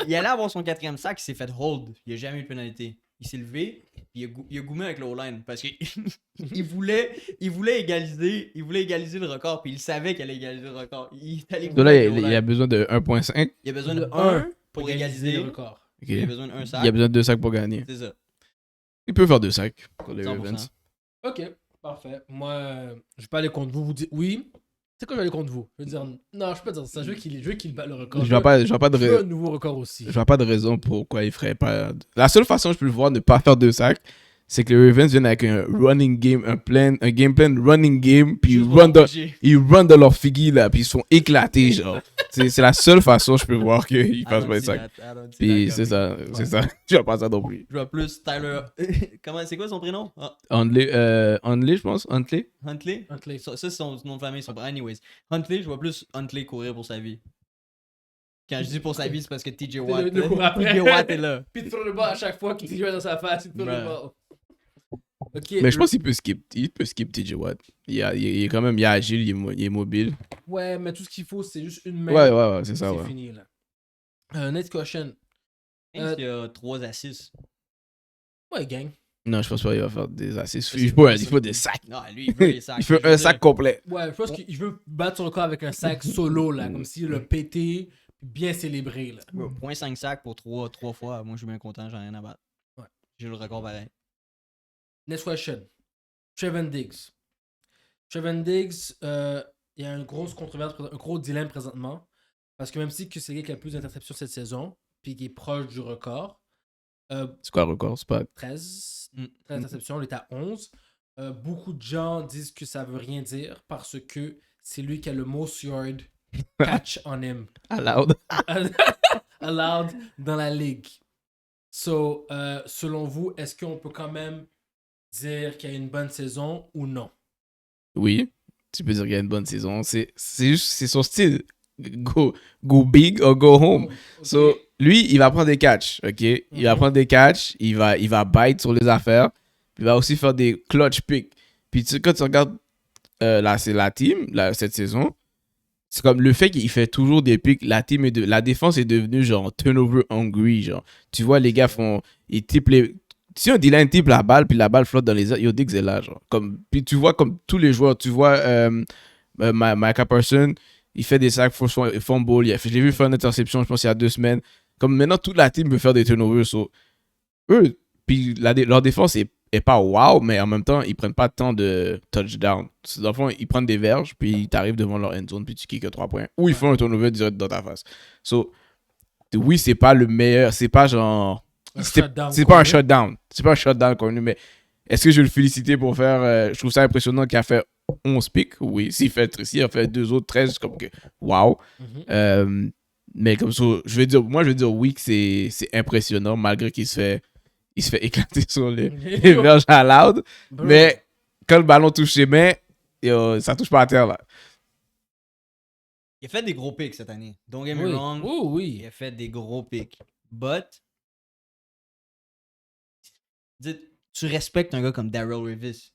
Il allait avoir son 4e sac, il s'est fait hold. Il n'y a jamais eu de pénalité. il s'est levé, puis il a goumé avec l'O-line parce qu'il il voulait égaliser le record, puis il savait qu'elle allait égaliser le record. Il est allé Donc goumer là, avec il l'O-line. a besoin de 1.5. Il a besoin de De 1 pour égaliser. le record. Ok. Il a besoin d'un sac. Il a besoin de 2 sacs pour gagner. C'est ça. Il peut faire 2 sacs pour les 100%. Ravens. Ok, parfait. Moi, je vais pas aller contre vous. Vous dites oui. C'est quoi, je vais aller contre vous? Je vais dire non, je peux pas dire ça. Je veux qu'il batte le record. Je vois pas de Je veux un nouveau record aussi. Je vois pas de raison pourquoi il ferait pas. La seule façon que je peux le voir ne pas faire 2 sacs, c'est que les Ravens viennent avec un running game, un game plan running game, puis ils run dans leur figgy là, puis ils sont éclatés, genre. c'est la seule façon que je peux voir qu'ils fassent pas de sacs. Puis c'est ça. Je vois pas ça non plus. Je vois plus Tyler. C'est quoi son prénom? Huntley, je pense. Huntley. Huntley? Huntley. Ça, c'est son nom de famille. Anyways. Huntley, je vois plus Huntley courir pour sa vie. Quand je dis pour sa vie, c'est parce que TJ Watt. Le cours après. TJ Watt est là. Puis il te throw le ball à chaque fois qu'il joue dans sa face. Il te throw le ball. Ok. Mais je pense qu'il peut skip TJ Watt. Il est quand même agile, il est mobile. Ouais, mais tout ce qu'il faut, c'est juste une main. Ouais, c'est ça, C'est ouais. fini, là. Next question. Il y a 3 assists. Ouais, gang. Non, je pense pas qu'il va faire des assists. C'est Il faut des sacs. Non, lui, il veut les sacs. Il faut un sac complet. Ouais, je pense qu'il veut battre son record avec un sac solo, là. Comme s'il l'a pété, puis bien célébré, là. 0.5 sacs pour 3 fois. Moi, je suis bien content, j'ai rien à battre. Ouais. J'ai le record pareil. Next question. Trevon Diggs. Trevon Diggs, il y a une grosse controverse, un gros dilemme présentement. Parce que même si c'est le gars qui a le plus d'interceptions cette saison, puis qui est proche du record, C'est quoi le record? C'est pas. 13 interceptions, il est à 11. Beaucoup de gens disent que ça veut rien dire parce que c'est lui qui a le most yard catch on him. Allowed. Allowed dans la ligue. So, selon vous, est-ce qu'on peut quand même dire qu'il y a une bonne saison ou non? Oui, tu peux dire qu'il y a une bonne saison. C'est son style. Go big or go home. Okay. So, lui, il va prendre des catchs, ok? Il va prendre des catchs, il va bite sur les affaires. Il va aussi faire des clutch picks. Puis quand tu regardes c'est la team, cette saison, c'est comme le fait qu'il fait toujours des picks. La défense est devenue genre turnover hungry, genre. Tu vois, les gars ils typent si un D-line type la balle, puis la balle flotte dans les airs, Diggs est là, genre. Puis tu vois comme tous les joueurs, tu vois Micah Parsons, il fait des sacs, fumble. J'ai vu faire une interception, je pense, il y a 2 semaines. Comme maintenant, toute la team peut faire des turnovers. So, eux, puis leur défense est pas wow, mais en même temps, ils prennent pas tant de touchdown. Dans le fond, ils prennent des verges, puis ils t'arrivent devant leur end zone, puis tu kicks 3 points. Ou ils font un turnover direct dans ta face. So, oui, c'est pas le meilleur. C'est pas genre. C'est pas un shutdown. C'est pas un shutdown connu, mais est-ce que je vais le féliciter pour faire. Je trouve ça impressionnant qu'il a fait 11 picks. Oui, s'il a fait 2 autres 13, comme que. Wow. Mais comme ça, je vais dire oui que c'est impressionnant, malgré qu'il se fait éclater sur les verges à loud. Mais quand le ballon touche ses mains, ça touche pas à terre, là. Il a fait des gros picks cette année. Don't get me wrong. Oui. Il a fait des gros picks. But, tu respectes un gars comme Darrell Revis.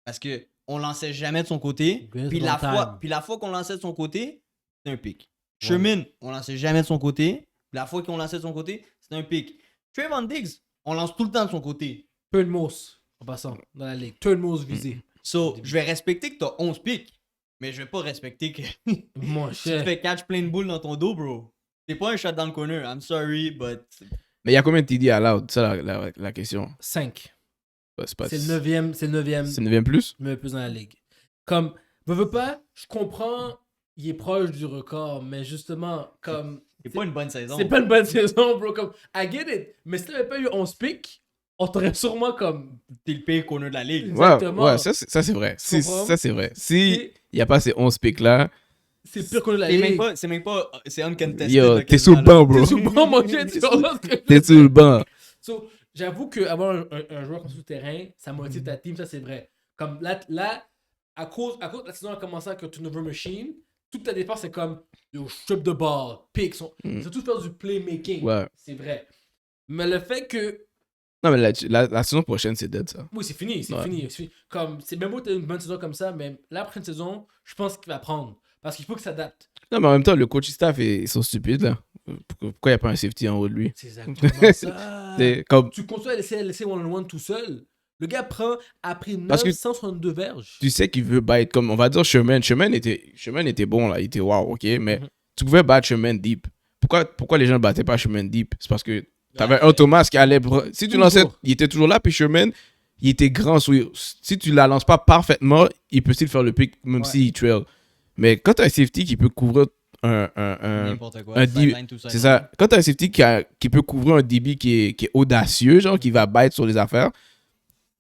Parce que on lançait jamais de son côté. Puis la fois qu'on lançait de son côté, c'était un pick. Sherman, on lançait jamais de son côté. La fois qu'on lançait de son côté, c'était un pick. Trevon Diggs, on lance tout le temps de son côté. Peu de mouse, en passant, dans la ligue. Peu de mouse visé. So, je vais respecter que t'as 11 picks. Mais je vais pas respecter que Mon tu cher. fais catch plein de boules dans ton dos, bro. T'es pas un shot down corner. I'm sorry, but... Mais il y a combien de TD à loud? C'est ça la question. 5. C'est le 9e. C'est le 9e plus? Mais plus dans la ligue. Comme, veux pas, je comprends, il est proche du record, mais justement, comme... C'est pas une bonne saison. C'est pas une bonne saison, bro. Comme, I get it. Mais si t'avais pas eu 11 picks, on t'aurait sûrement comme... T'es le pire corner de la ligue. Exactement. Ouais, ça c'est vrai. Ça c'est vrai. Si il n'y a pas ces 11 picks là, c'est pire qu'on la ligue. C'est uncontested. Yo, t'es sous le banc, bro. T'es sous le banc, mon gars. T'es sous le banc. So, j'avoue qu'avoir un joueur comme souterrain, ça motive ta team, ça c'est vrai. Comme là à cause de la saison a commencé avec un turnover machine, toute ta défense c'est comme yo, strip the ball, pick. Ils ont tous fait du playmaking. Ouais. C'est vrai. Mais le fait que. Non, mais la saison prochaine, c'est dead, ça. Oui, c'est fini. C'est fini. Comme, c'est même beau que tu aies une bonne saison comme ça, mais la prochaine saison, je pense qu'il va prendre. Parce qu'il faut qu'il s'adapte. Non, mais en même temps, le coach staff, ils sont stupides, là. Pourquoi il n'y a pas un safety en haut de lui? C'est exactement ça. C'est comme, Tu continues à laisser one-on-one tout seul. Le gars a pris Parce que 962 verges. tu sais qu'il veut battre, comme on va dire Sherman. Sherman était bon, là. Il était wow, ok? Mais tu pouvais battre Sherman deep. Pourquoi les gens ne battaient pas Sherman deep? C'est parce que t'avais un Thomas qui allait... Si tu lançais, il était toujours là, puis Sherman, il était grand. Si tu la lances pas parfaitement, il peut still faire le pick, même s'il trail. Mais quand t'as un safety qui peut couvrir N'importe quoi. un DB, c'est ça. Quand t'as un safety qui peut couvrir un DB qui est audacieux, genre, qui va bite sur les affaires,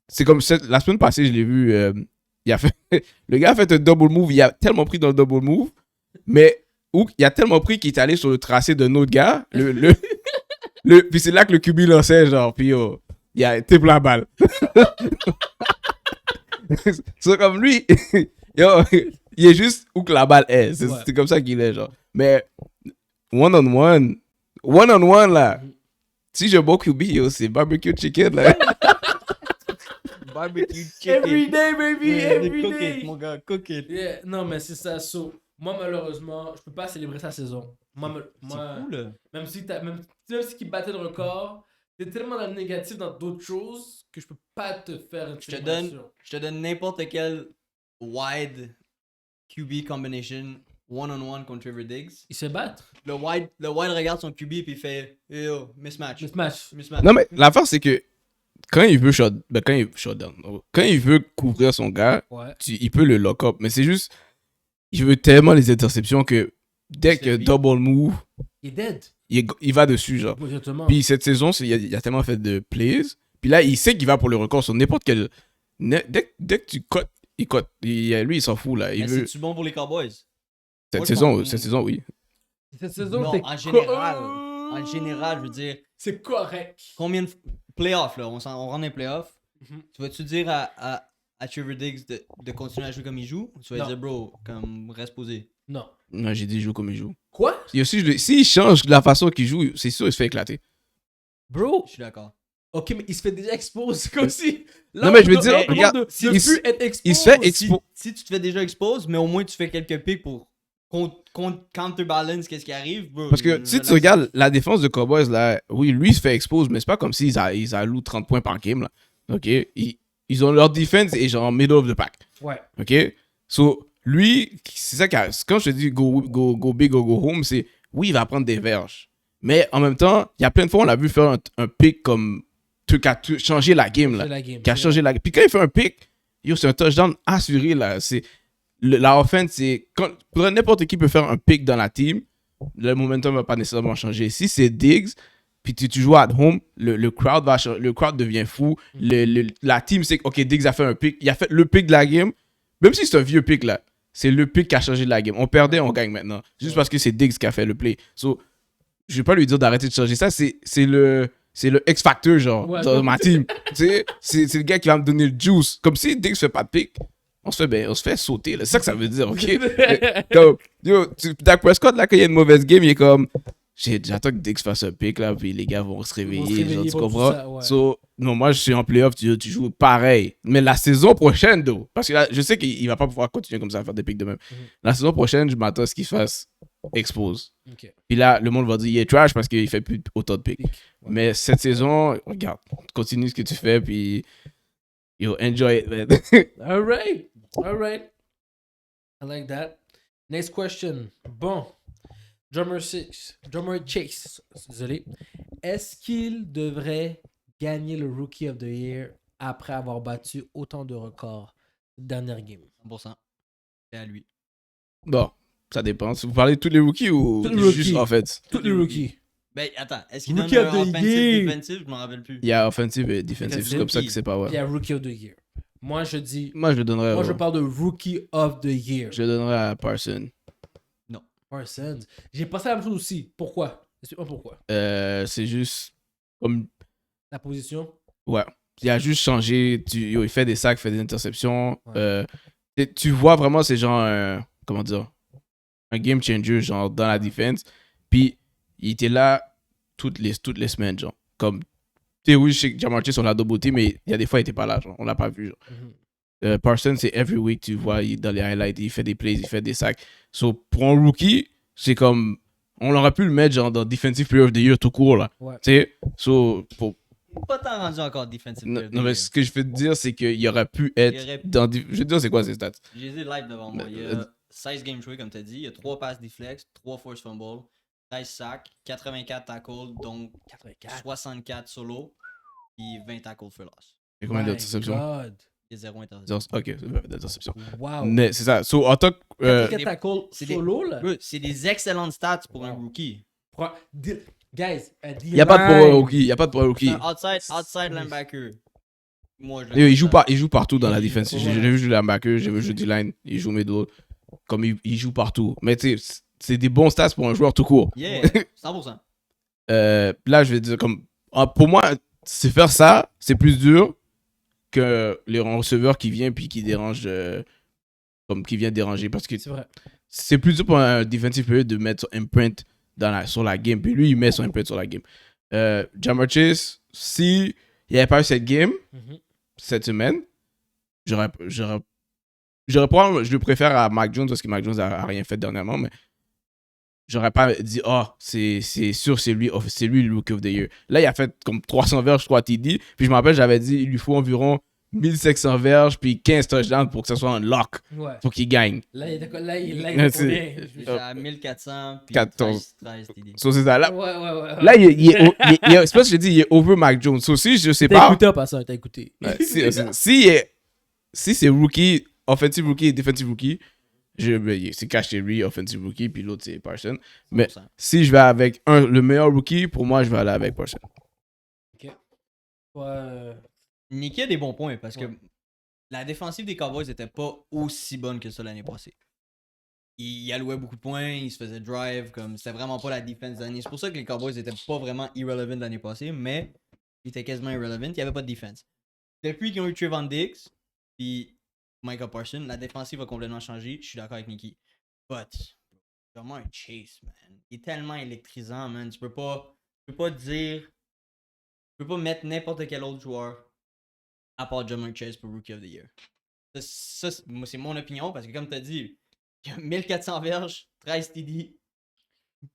c'est comme la semaine passée, je l'ai vu, le gars a fait un double move, il a tellement pris dans le double move, mais il a tellement pris qu'il est allé sur le tracé d'un autre gars, puis c'est là que le QB lançait, genre, puis il a été la balle. C'est comme lui, il est juste où que la balle est. C'est comme ça qu'il est, genre. Mais one-on-one, là, si je bois QB, c'est barbecue chicken, là. Barbecue chicken. Every day, baby, every Cook day. it, mon gars, cook it. Yeah, non, mais c'est ça. Moi, malheureusement, je peux pas célébrer sa saison. C'est cool. Même si qu'il battait le record, t'es tellement dans le négatif dans d'autres choses que je peux pas te faire une célébration. Je te donne n'importe quel wide QB combination one-on-one contre Trevor Diggs. Il se battent. Le wide regarde son QB puis il fait yo, mismatch. Non, mais l'affaire, c'est que quand il veut quand il veut couvrir son gars, il peut le lock up. Mais c'est juste, il veut tellement les interceptions que dès que double move, il est dead. Il va dessus, genre. Exactement. Puis cette saison, il a tellement fait de plays. Puis là, il sait qu'il va pour le record sur n'importe quel. Dès que tu cotes, il cote. Lui, il s'en fout, là. C'est-tu bon pour les Cowboys? Cette saison, oui. Cette saison, non, c'est en général, je veux dire. C'est correct. Combien de playoffs, là? On rentre dans les playoffs. Tu vas-tu dire à Trevor Diggs de continuer à jouer comme il joue? Tu vas dire, bro, comme reste posé. Non. Non, j'ai dit joue comme il joue. Quoi? Et aussi, s'il change la façon qu'il joue, c'est sûr, il se fait éclater. Bro. Je suis d'accord. Ok, mais il se fait déjà expose. C'est comme si. Là, non, mais je veux dire, regarde, il se fait expose. Si tu te fais déjà expose, mais au moins tu fais quelques pics pour counterbalance qu'est-ce qui arrive. Bro, parce que si tu regardes la défense de Cowboys, là, oui, lui, il se fait expose, mais c'est pas comme s'ils allouent 30 points par game, là. Ok? Ils ont leur defense et genre middle of the pack. Ouais. Ok? So, lui, c'est ça quand je te dis go big or go home, c'est oui, il va prendre des verges. Mais en même temps, il y a plein de fois, on l'a vu faire un pick comme truc à changer la game, là. Qui a changé la game. Puis quand il fait un pick, c'est un touchdown assuré, là. La offense, c'est. N'importe qui peut faire un pick dans la team, le momentum va pas nécessairement changer. Si c'est Diggs, puis tu joues at home, le crowd devient fou. La team sait que, ok, Diggs a fait un pick. Il a fait le pick de la game. Même si c'est un vieux pick, là. C'est le pick qui a changé la game. On perdait, on gagne maintenant. Juste parce que c'est Diggs qui a fait le play. So, je vais pas lui dire d'arrêter de changer ça. C'est le X-Factor, genre, dans ma team. C'est le gars qui va me donner le juice. Comme si Diggs fait pas de pick, on se fait sauter. C'est ça que ça veut dire, ok? Comme, Dak Prescott, là, quand il y a une mauvaise game, il est comme, j'attends que Diggs fasse un pick, là, puis les gars vont se réveiller, genre, tu comprends? Ça, ouais. So, non, moi, je suis en playoff, tu joues pareil. Mais la saison prochaine, parce que là, je sais qu'il va pas pouvoir continuer comme ça à faire des picks de même. La saison prochaine, je m'attends à ce qu'il fasse expose. Puis là, le monde va dire, il est trash parce qu'il fait plus autant de picks. Ouais. Mais cette saison, regarde, continue ce que tu fais, puis yo, enjoy it, man. All right. I like that. Next question. Bon. Drummer Chase. Désolé. Est-ce qu'il devrait gagner le Rookie of the Year après avoir battu autant de records dernière game? 100%. C'est à lui. Bon, ça dépend. Vous parlez de tous les rookies ou juste en fait? Tous les rookies. Ben attends, est-ce qu'il donne un offensive, defensive? Je m'en rappelle plus. Il y a offensive et defensive. C'est comme ça que c'est pas, ouais. Il y a Rookie of the Year. Moi, je dis... Moi, je le donnerais... Moi, je parle de Rookie of the Year. Je le donnerais à Parsons. Non. Parsons. J'ai pensé à la même chose aussi. Pourquoi? Explique-moi pourquoi. C'est juste... comme... La position? Ouais. Il a juste changé. Il fait des sacs, il fait des interceptions. Ouais. Tu vois vraiment, c'est genre... comment dire? Un game changer, genre, dans la défense. Puis, il était là toutes les semaines, genre. Comme... Tu sais, oui, je sais que Ja'Marr Chase, on l'a double team, mais il y a des fois, il était pas là, genre. On l'a pas vu, genre. Parsons, c'est every week, tu vois, dans les highlights, il fait des plays, il fait des sacs. So, pour un rookie, c'est comme... on aurait pu le mettre genre dans Defensive Player of the Year tout court, là. Ouais. Tu sais, so, Pas tant rendu encore defensive player of the non, mais year. ce que je veux te dire, c'est qu'il aurait pu être Il aurait- dans... Je vais te dire, c'est quoi ces stats? J'ai les live devant moi. Il y a 16 games joués, comme tu as dit. Il y a 3 passes deflex, 3 force fumble, 13 sacs, 84 tackles, donc 84. 64 solo, puis 20 tackles for loss. Il y a combien My d'interceptions? God. Il y a 0 interception. Ok, c'est pas d'interceptions. Wow. Mais c'est ça. So, en tant que... 84 tackles c'est des- solo, là. Bro, c'est des excellentes stats pour un Wow. rookie. Guys, il n'y a pas de power rookie. Il n'y a pas de power C'est rookie. un outside linebacker. Moi, je Il joue, il joue partout dans la défense. Ouais. J'ai vu jouer linebacker, j'ai vu jouer D-line, il joue middle. Comme il joue partout. Mais tu sais, c'est des bons stats pour un joueur tout court. Yeah, 100%. Là, je vais dire comme... Pour moi, c'est faire ça, c'est plus dur que les receveurs qui viennent puis qui dérangent... comme qui vient déranger. Parce que c'est vrai. c'est plus dur pour un defensive player de mettre son imprint sur la game. Puis lui, il met son imprint sur la game. Ja'Marr Chase, si il n'y avait pas eu cette game, cette semaine, j'aurais probablement, je le préfère à Mac Jones parce que Mac Jones n'a rien fait dernièrement, mais j'aurais pas dit, c'est sûr, c'est lui le Rookie of the Year. Là, il a fait comme 300 verges, 3 TD, puis je me rappelle, j'avais dit, il lui faut environ 1500 verges, puis 15 touchdowns pour que ce soit un lock, Ouais. pour qu'il gagne. Là, il est combien? J'étais à 1400 puis 14. 13 TD. So, c'est ça. Là, Ouais. là c'est pas ce que je dis, il est over Mac Jones. So, si je sais T'as pas, écouté en passant, t'as écouté. si c'est rookie, offensive rookie et defensive rookie, c'est caché lui, offensive rookie, puis l'autre c'est Parsons. Mais 100%. si je vais avec le meilleur rookie, pour moi, je vais aller avec Parsons. Ouais. Nicky a des bons points parce que Ouais. la défensive des Cowboys n'était pas aussi bonne que ça l'année passée. Il allouait beaucoup de points, il se faisait drive, comme c'était vraiment pas la défense d'année. C'est pour ça que les Cowboys étaient pas vraiment irrelevant l'année passée, mais ils étaient quasiment irrelevant, il n'y avait pas de défense. Depuis qu'ils ont eu Trevon Diggs puis Micah Parsons, la défensive a complètement changé, je suis d'accord avec Nicky. But, vraiment un Chase, man. Il est tellement électrisant, man. Tu peux pas mettre n'importe quel autre joueur à part Ja'Marr Chase pour Rookie of the Year. Ça, c'est mon opinion parce que comme tu as dit, il y a 1400 verges, 13 TD,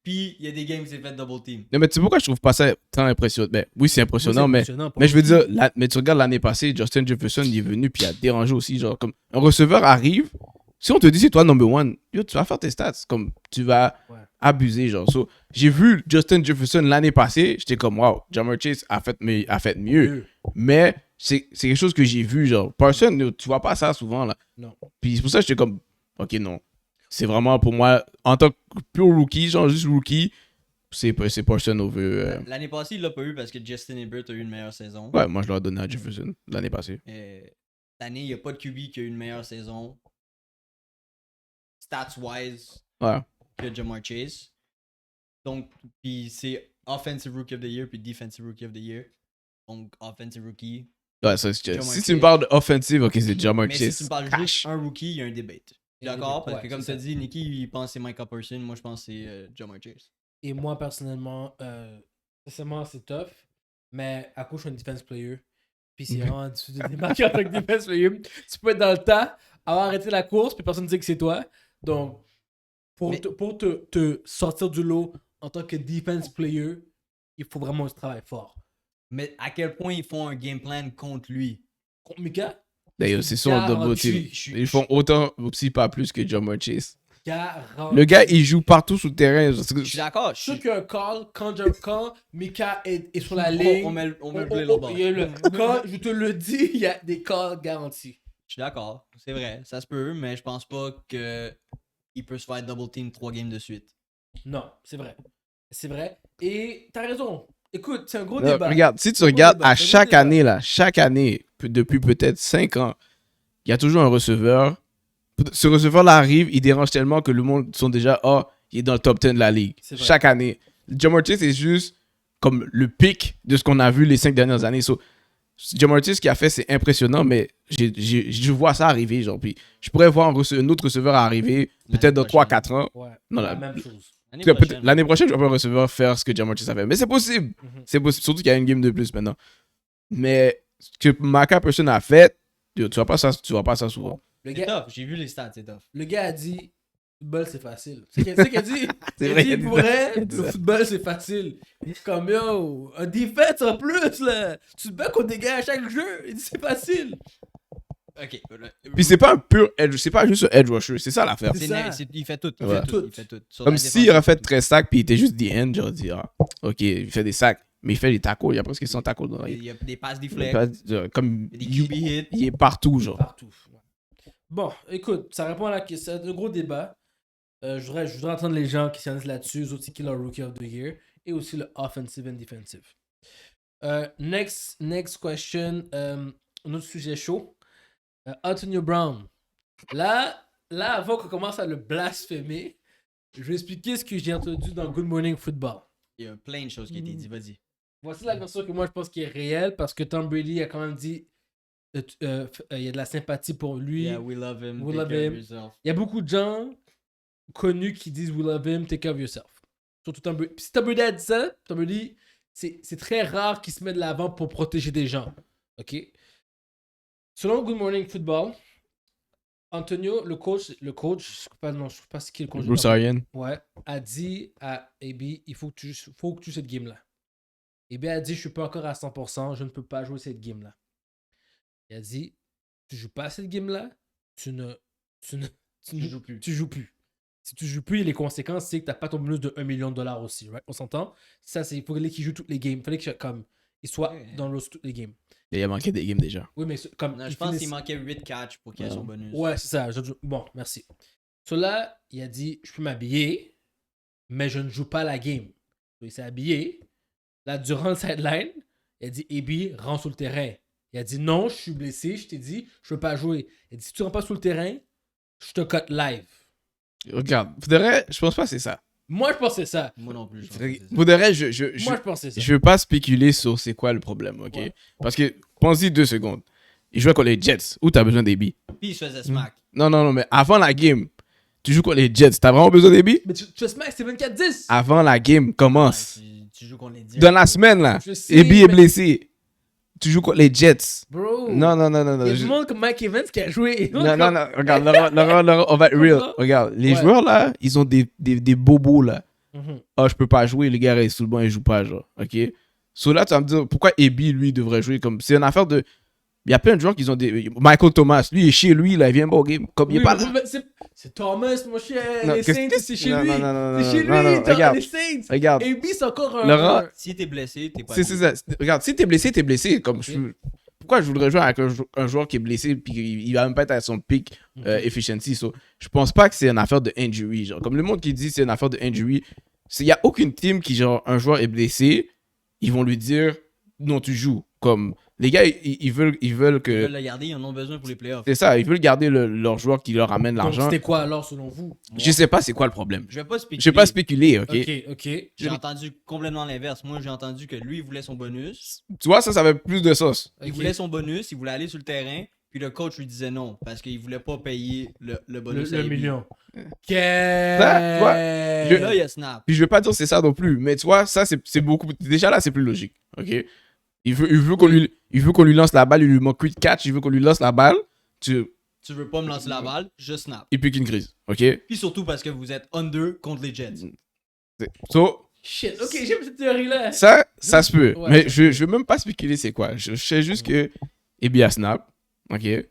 puis il y a des games où c'est fait double team. Non, mais tu sais pourquoi je trouve pas ça tant impressionnant? Ben, oui, c'est impressionnant, mais je veux dire, mais tu regardes l'année passée, Justin Jefferson, il est venu puis il a dérangé aussi. Genre, comme un receveur arrive, si on te dit c'est toi number one, yo, tu vas faire tes stats. Comme tu vas abuser. Genre, so, j'ai vu Justin Jefferson l'année passée, j'étais comme, wow, Ja'Marr Chase a fait mieux. Mais c'est quelque chose que j'ai vu. Genre, Parsons, tu vois pas ça souvent. Là. Non. Puis c'est pour ça que j'étais comme, ok, non. C'est vraiment pour moi, en tant que pure rookie, genre juste rookie, c'est Parsons over. L'année passée, il l'a pas eu parce que Justin Herbert a eu une meilleure saison. Ouais, moi je l'aurais donné à Jefferson l'année passée. Cette année, il n'y a pas de QB qui a eu une meilleure saison. Stats-wise. Ouais. Que Ja'Marr Chase. Donc, puis c'est Offensive Rookie of the Year puis Defensive Rookie of the Year. Donc, Offensive Rookie. Ouais, ça, Ja'Marr si tu Chase. me parles d'offensive, ok, c'est Ja'Marr Mais Chase. si tu me parles Cash. juste un rookie, il y a un debate. Il y a un D'accord? debate, Parce que ouais, comme tu c'est as ça. dit, Nicky, il pense que c'est Micah Parsons. Moi, je pense que c'est Ja'Marr Chase. Et moi, personnellement, sincèrement, c'est tough. Mais à cause, je suis un defense player. Puis c'est vraiment difficile de démarquer en tant que defense player. Tu peux être dans le temps, avoir arrêté la course, puis personne ne dit que c'est toi. Donc, pour te sortir du lot en tant que defense player, il faut vraiment que tu travailles fort. Mais à quel point ils font un game plan contre lui? Contre Mika, D'ailleurs, c'est son double team. Ils font autant, aussi pas plus que Ja'Marr Chase. garanti. Le gars, il joue partout sur le terrain. Je suis d'accord. Je suis sûr qu'il y a un call quand Mika est sur la ligne. On met le play là-bas. il y a quand je te le dis, il y a des calls garantis. Je suis d'accord. C'est vrai. Ça se peut, mais je pense pas que il peut se faire double team 3 games de suite. Non, c'est vrai. C'est vrai. Et t'as raison. Écoute, c'est un gros Là, débat. regarde, si tu regardes débat, à c'est un gros chaque débat. année, là, chaque année, depuis peut-être 5 ans, il y a toujours un receveur. Ce receveur-là arrive, il dérange tellement que le monde sont déjà, il est dans le top 10 de la ligue. C'est vrai. Chaque année. Ja'Marr Chase est juste comme le pic de ce qu'on a vu les 5 dernières années. So, Ja'Marr Chase, ce qu'il a fait, c'est impressionnant, mais je vois ça arriver. Genre, puis je pourrais voir un autre receveur arriver, peut-être dans prochaine. 3-4 ans. Ouais, Non, la là, même chose. L'année prochaine, je vais pas un receveur faire ce que Ja'Marr Chase a fait. Mais c'est possible. C'est possible. Surtout qu'il y a une game de plus maintenant. Mais ce que Micah Parsons a fait, tu vois pas ça souvent. Le C'est gars, tough. J'ai vu les stats, c'est tough. le gars a dit football, c'est facile. C'est ce qu'il a dit. C'est Il vrai, a dit, il a dit pour ça. vrai, Il a dit le ça. football, c'est facile. Il dit comme, yo, un defense en plus, là. Tu te bats contre des gars à chaque jeu. Il dit, c'est facile. Ok. Puis c'est pas un pur edge, c'est pas juste un edge rusher, c'est ça l'affaire. C'est ça. Il fait tout. Il Ouais. fait tout. Il fait tout. Sur Comme la s'il défense, aurait il fait tout. 13 sacs puis il était juste des end, j'aurais dit, ah, ok, il fait des sacs, mais il fait des tacos, il y a presque 100 tacos dans Il y a des passes il deflect, comme il y a des QB hits. il est partout, genre. Partout. Ouais. Bon, écoute, ça répond à la question. C'est un gros débat. Je voudrais entendre les gens qui s'analyse là-dessus, eux autres, c'est qui leur Rookie of the Year, et aussi le Offensive and Defensive. Next question. Un autre sujet chaud. Antonio Brown. Là, avant qu'on commence à le blasphémer, je vais expliquer ce que j'ai entendu dans Good Morning Football. Il y a plein de choses qui ont été dites. Vas-y. Voici la version que moi je pense qui est réelle parce que Tom Brady a quand même dit il y a de la sympathie pour lui. Yeah, we love him. We take love care of him. yourself. Il y a beaucoup de gens connus qui disent we love him, take care of yourself. Surtout Tom Brady. Puis si Tom Brady a dit ça, Tom Brady, c'est très rare qu'il se met de l'avant pour protéger des gens. OK? Selon Good Morning Football, Antonio, le coach, je sais pas ce qui est le coach. Bruce Arians. Ouais, a dit à AB, il faut que tu joues cette game-là. AB a dit, je suis pas encore à 100%, je ne peux pas jouer cette game-là. Il a dit, tu joues pas à cette game-là, tu joues plus. Si tu joues plus, les conséquences, c'est que t'as pas ton bonus de $1 million aussi, right? On s'entend? Ça, c'est, il fallait qu'il joue toutes les games. Il fallait qu'il soit Ouais. dans le toutes les games. Il a manqué des games déjà. Oui, mais comme... Non, il je pense finit- qu'il manquait 8 catchs pour qu'il ait son bonus. Ouais, c'est ça. Bon, merci. So là, il a dit, je peux m'habiller, mais je ne joue pas la game. So, il s'est habillé. Là, durant le sideline, il a dit, AB, rentre sur le terrain. Il a dit, non, je suis blessé. Je t'ai dit, je veux pas jouer. Il a dit, si tu rentres pas sur le terrain, je te cut live. Regarde, pour de vrai, je pense pas que c'est ça. Moi, je pensais ça. Moi non plus. je pense que c'est ça. Pour de vrai, Moi, je pensais ça. je veux pas spéculer sur c'est quoi le problème, ok? Ouais. Parce que, pense-y 2 secondes. Il jouait contre les Jets, où t'as besoin des billes. Puis il se faisait smack. Non, mais avant la game, tu joues contre les Jets, t'as vraiment besoin des billes? Mais tu smack, c'est 24-10. Avant la game commence. Ouais, tu joues contre les Jets. Dans la semaine, là, Je sais, Ebi est mais- blessé. Tu joues contre les Jets. Bro. Non. Il y a je- du monde comme Mike Evans qui a joué. Non, regarde, Laurent, on va être real. Regarde, les Ouais. joueurs, là, ils ont des bobos, là. Mhm. Ah, je peux pas jouer, le gars est sous le banc, il joue pas, genre. Ok? So là, tu vas me dire, pourquoi Ebi, lui, devrait jouer comme. C'est une affaire de. Il y a plein de joueurs qui ont des. Michael Thomas, lui, il est chez lui, là, il vient pas au game. Comme il est Oui, pas là. mais c'est Thomas, mon cher. Non, Les qu'est-ce- Saints, c'est chez non, lui. non, C'est chez lui, non, genre, regarde. les Saints. Regarde. AB, c'est encore un. Laurent, Si t'es blessé, t'es pas. C'est ça. Regarde, si t'es blessé, t'es blessé. Comme Ok. pourquoi je voudrais jouer avec un joueur qui est blessé puis il va même pas être à son pic efficiency. So, je pense pas que c'est une affaire de injury. Genre, comme le monde qui dit c'est une affaire de injury, il y a aucune team qui, genre, un joueur est blessé, ils vont lui dire non, tu joues. Comme les gars, ils veulent Ils que. veulent le garder, ils en ont besoin pour les playoffs. C'est ça, ils veulent garder leur joueur qui leur amène Donc, l'argent. c'était quoi alors, selon vous? Je sais pas c'est quoi le problème. Je vais pas spéculer. Je vais pas spéculer, ok? Ok. J'ai entendu complètement l'inverse. Moi, j'ai entendu que lui, il voulait son bonus. Tu vois, ça avait plus de sauce. Il Ok. voulait son bonus, il voulait aller sur le terrain. Puis le coach lui disait non, parce qu'il voulait pas payer le bonus. à Le AB. million. Ça, tu vois, Et là, il y a Snap. Puis je veux pas dire c'est ça non plus, mais tu vois, ça c'est beaucoup. Déjà là, c'est plus logique, ok? Il veut qu'on lui lance la balle, il lui manque 8 catch, il veut qu'on lui lance la balle, Tu veux pas me lancer la balle, je snap. et puis qu'une crise, ok? Puis surtout parce que vous êtes under contre les Jets. So, Shit, ok, j'aime cette théorie-là. ça se peut, Ouais. mais je veux même pas spéculer c'est quoi. Je sais juste que Ebi a snap, ok?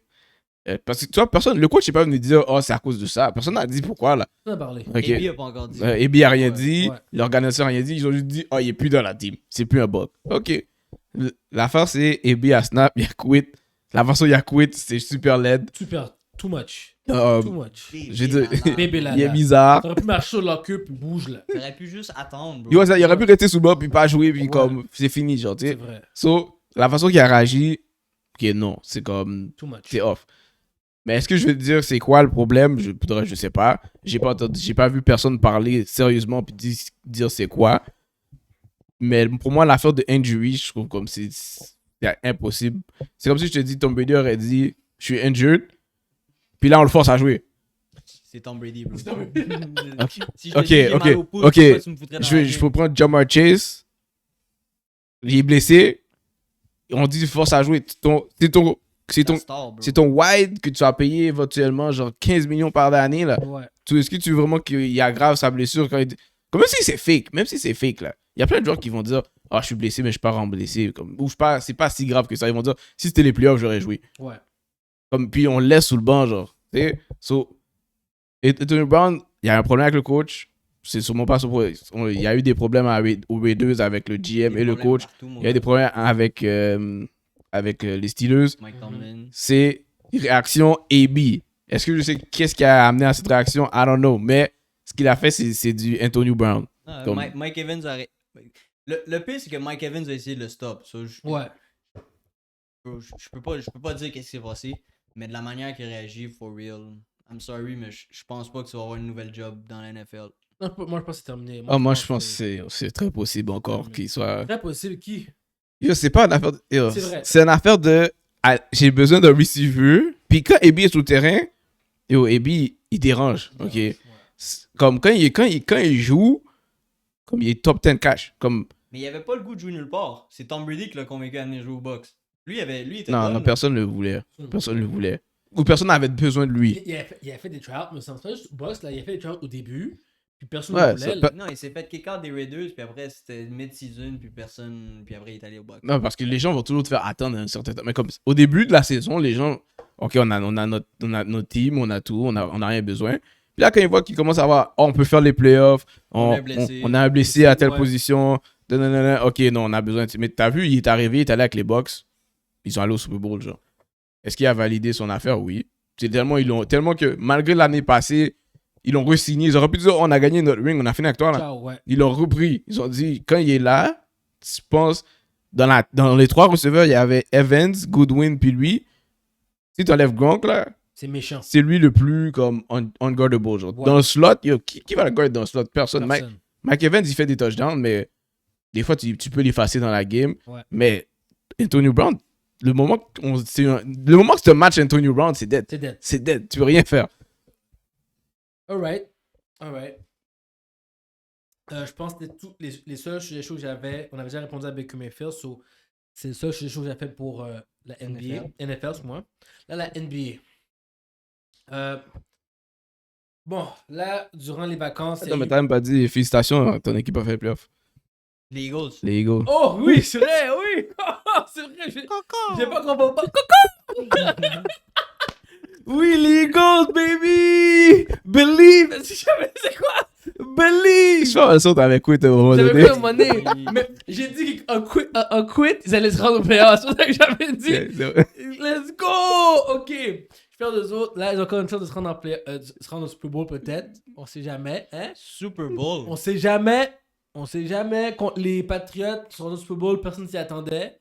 Parce que tu vois, le coach n'est pas venu dire oh c'est à cause de ça, personne n'a dit pourquoi là, On a parlé. ok? Et puis, il a pas encore dit. Ebi a rien Ouais, dit, ouais. l'organisation a rien dit, ils ont juste dit oh il est plus dans la team, c'est plus un bug, ok? L'affaire c'est Ebi a snap, il a quit, la façon il a quit c'est super laid. Super, too much. Euh, Too much. j'ai dit- Bébé là. Il est bizarre. T'aurais pu marcher sur leur queue puis bouge là. T'aurais pu juste attendre, bro. Il aurait pu rester sous le banc puis pas jouer puis Ouais. comme c'est fini genre tu C'est sais. vrai. So la façon qu'il a réagi, ok non, c'est comme Too much. c'est off. Mais est-ce que je veux te dire c'est quoi le problème? Je sais pas. J'ai pas vu personne parler sérieusement puis dire c'est quoi. Mais pour moi l'affaire de injury, je trouve comme c'est impossible. C'est comme si je te dis Tom Brady aurait dit je suis injured puis là on le force à jouer. C'est Tom Brady, bro. C'est Tom Brady. Si je te Ok, dis j'ai ok, mal au pouce, ok. pourquoi tu me foutrais dans la Je game? peux prendre Jamar Chase. Il est blessé. On dit force à jouer. C'est ton Ça star, bro. wide que tu as payé éventuellement genre 15 millions par année là. Ouais. Est-ce que tu veux vraiment qu'il aggrave sa blessure quand il... Comme même si c'est fake. Même si c'est fake, là. Il y a plein de joueurs qui vont dire « Ah, je suis blessé, mais je pars en blessé. » Ou c'est pas si grave que ça. Ils vont dire « Si c'était les playoffs, j'aurais joué. » Ouais. Puis on le laisse sous le banc, genre. Tu sais? Et Tony Brown, il y a un problème avec le coach. C'est sûrement pas surpris. Il y a eu des problèmes aux Raiders avec le GM et le coach. Il y a des problèmes avec les Steelers. Mike Tomlin. C'est réaction AB. Est-ce que je sais qu'est-ce qui a amené à cette réaction? I don't know. Mais ce qu'il a fait, c'est du Anthony Brown. Non, Mike Evans a... Le pire, c'est que Mike Evans a essayé de le stop. So, Ouais. Je peux pas dire qu'est-ce qui s'est passé, mais de la manière qu'il réagit, for real, I'm sorry, mais je pense pas que ça va avoir une nouvelle job dans la NFL. Non, moi, je pense que c'est terminé. Moi, je pense que c'est très possible encore qu'il soit... Très possible. Qui? Yo, c'est pas une affaire de... Yo, C'est vrai. C'est une affaire de... J'ai besoin d'un receiver. Puis quand AB est sur le terrain, yo, AB, il dérange. OK? Ouais. Comme quand il joue, comme il est top 10 cash. Comme... Mais il avait pas le goût de jouer nulle part. C'est Tom Brady qui l'a convaincu à venir jouer au box. Lui, il était Non, bon, non, là. personne ne le voulait. Personne ne le voulait. Ou personne n'avait besoin de lui. Il a fait des tryouts, mais c'est pas juste box, là. Il a fait des tryouts au début, puis personne Ouais, ne voulait. ça- là. Non, il s'est fait kick out des Raiders, puis après c'était mid-season, puis après il est allé au box. Non, parce que les gens vont toujours te faire attendre un certain temps. Mais comme au début de la saison, les gens, OK, on a notre team, on a tout, on a rien besoin. Puis là, quand ils voient qu'ils commencent à voir, oh, on peut faire les playoffs, on a un blessé à telle Ouais. position, OK, non, on a besoin. Mais t'as vu, il est arrivé, il est allé avec les Bucks, ils sont allés au Super Bowl, genre. Est-ce qu'il a validé son affaire? Oui. C'est tellement que malgré l'année passée, ils l'ont re-signé. Ils auraient pu dire, oh, on a gagné notre ring, on a fini avec toi, là. Ciao, ouais. Ils l'ont repris. Ils ont dit, quand il est là, je pense, dans les trois receveurs, il y avait Evans, Goodwin, puis lui. Si tu enlèves Gronk, là, C'est méchant. c'est lui le plus comme unguardable. Genre. Ouais. Dans le slot, yo, qui va le guard dans le slot? Personne. Personne. Mike Evans, il fait des touchdowns, mais des fois, tu peux l'effacer dans la game. Ouais. Mais Antonio Brown, le moment que c'est un match Antonio Brown, c'est dead. C'est dead. C'est dead. Tu peux rien faire. Alright. Je pense que toutes les seuls sujets chauds que j'avais, on avait déjà répondu à Baker Mayfield, so c'est le seul sujet chaud que j'ai fait pour la NBA. NFL, c'est moi. Là, la NBA. Bon, là, durant les vacances. il y a Attends, mais eu- t'as même pas dit félicitations, ton équipe a fait playoff. Les Eagles. Les Eagles. Oh oui, c'est vrai, oui! C'est vrai, j'ai pas compris. Coco! Oui, les Eagles, baby! Believe! C'est quoi? Believe! Je fais un saut avec quoi, à un moment J'avais donné. vu à un moment donné, mais j'ai dit qu'un quit, ils allaient se rendre au playoff. C'est pour ça que j'avais dit, let's go! Ok. Je perds deux autres. Là, ils ont encore une chance de se rendre, se rendre au Super Bowl, peut-être. On sait jamais, hein? Super Bowl. On sait jamais. On sait jamais. Contre les Patriots, sur le Super Bowl, personne s'y attendait.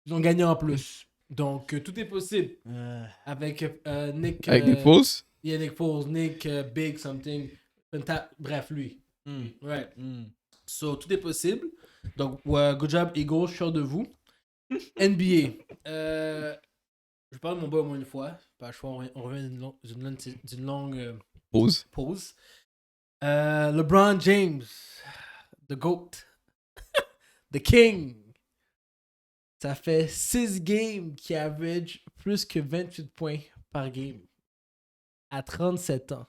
Ils ont gagné en plus. Donc, tout est possible. Avec Nick. Avec Nick Foles? Il y a Nick Foles, Nick Big Something. Bref, lui. Ouais. So, tout est possible. Donc, good job, Eagles. Je suis fier de vous. NBA. Je parle de mon boy au moins une fois. Pas le choix, on revient d'une longue Pause. pause. LeBron James. The GOAT. The King. Ça fait 6 games qui average plus que 28 points par game. À 37 ans.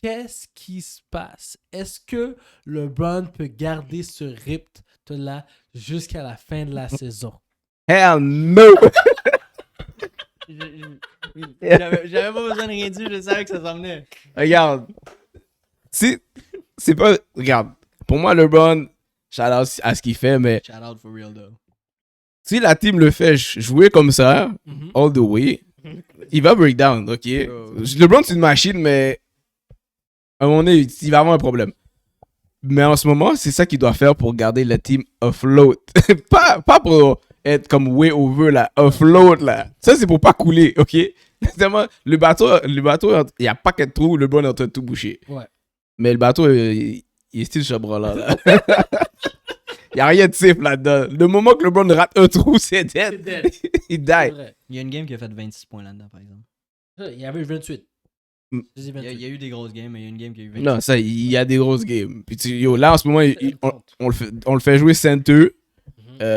Qu'est-ce qui se passe? Est-ce que LeBron peut garder ce rythme-là jusqu'à la fin de la saison? Hell no! J'avais pas besoin de rien dire, je savais que ça s'en venait. Regarde. C'est pas... Regarde. Pour moi, LeBron, shout out à ce qu'il fait, mais Shout out for real though. si la team le fait jouer comme ça, all the way, il va break down, ok? LeBron, c'est une machine, mais à un moment donné, il va avoir un problème. Mais en ce moment, c'est ça qu'il doit faire pour garder la team afloat. pas pour être comme way over, là, afloat, là. Ça, c'est pour pas couler, ok? Tellement, le bateau, il y a pas qu'être trou, LeBron est en train de tout boucher. Ouais. Mais le bateau, il est style Chabra, là. Il n'y a rien de safe là-dedans. Le moment que LeBron rate un trou, c'est C'est dead. dead. Il C'est die. vrai. Il y a une game qui a fait 26 points là-dedans, par exemple. Il y avait 28. Mm. Je dis Il 28. y a eu des grosses games, mais il y a une game qui a eu 26. Non, ça, il y a des grosses games. Puis yo, là, en ce moment, Ça compte. on le fait jouer center.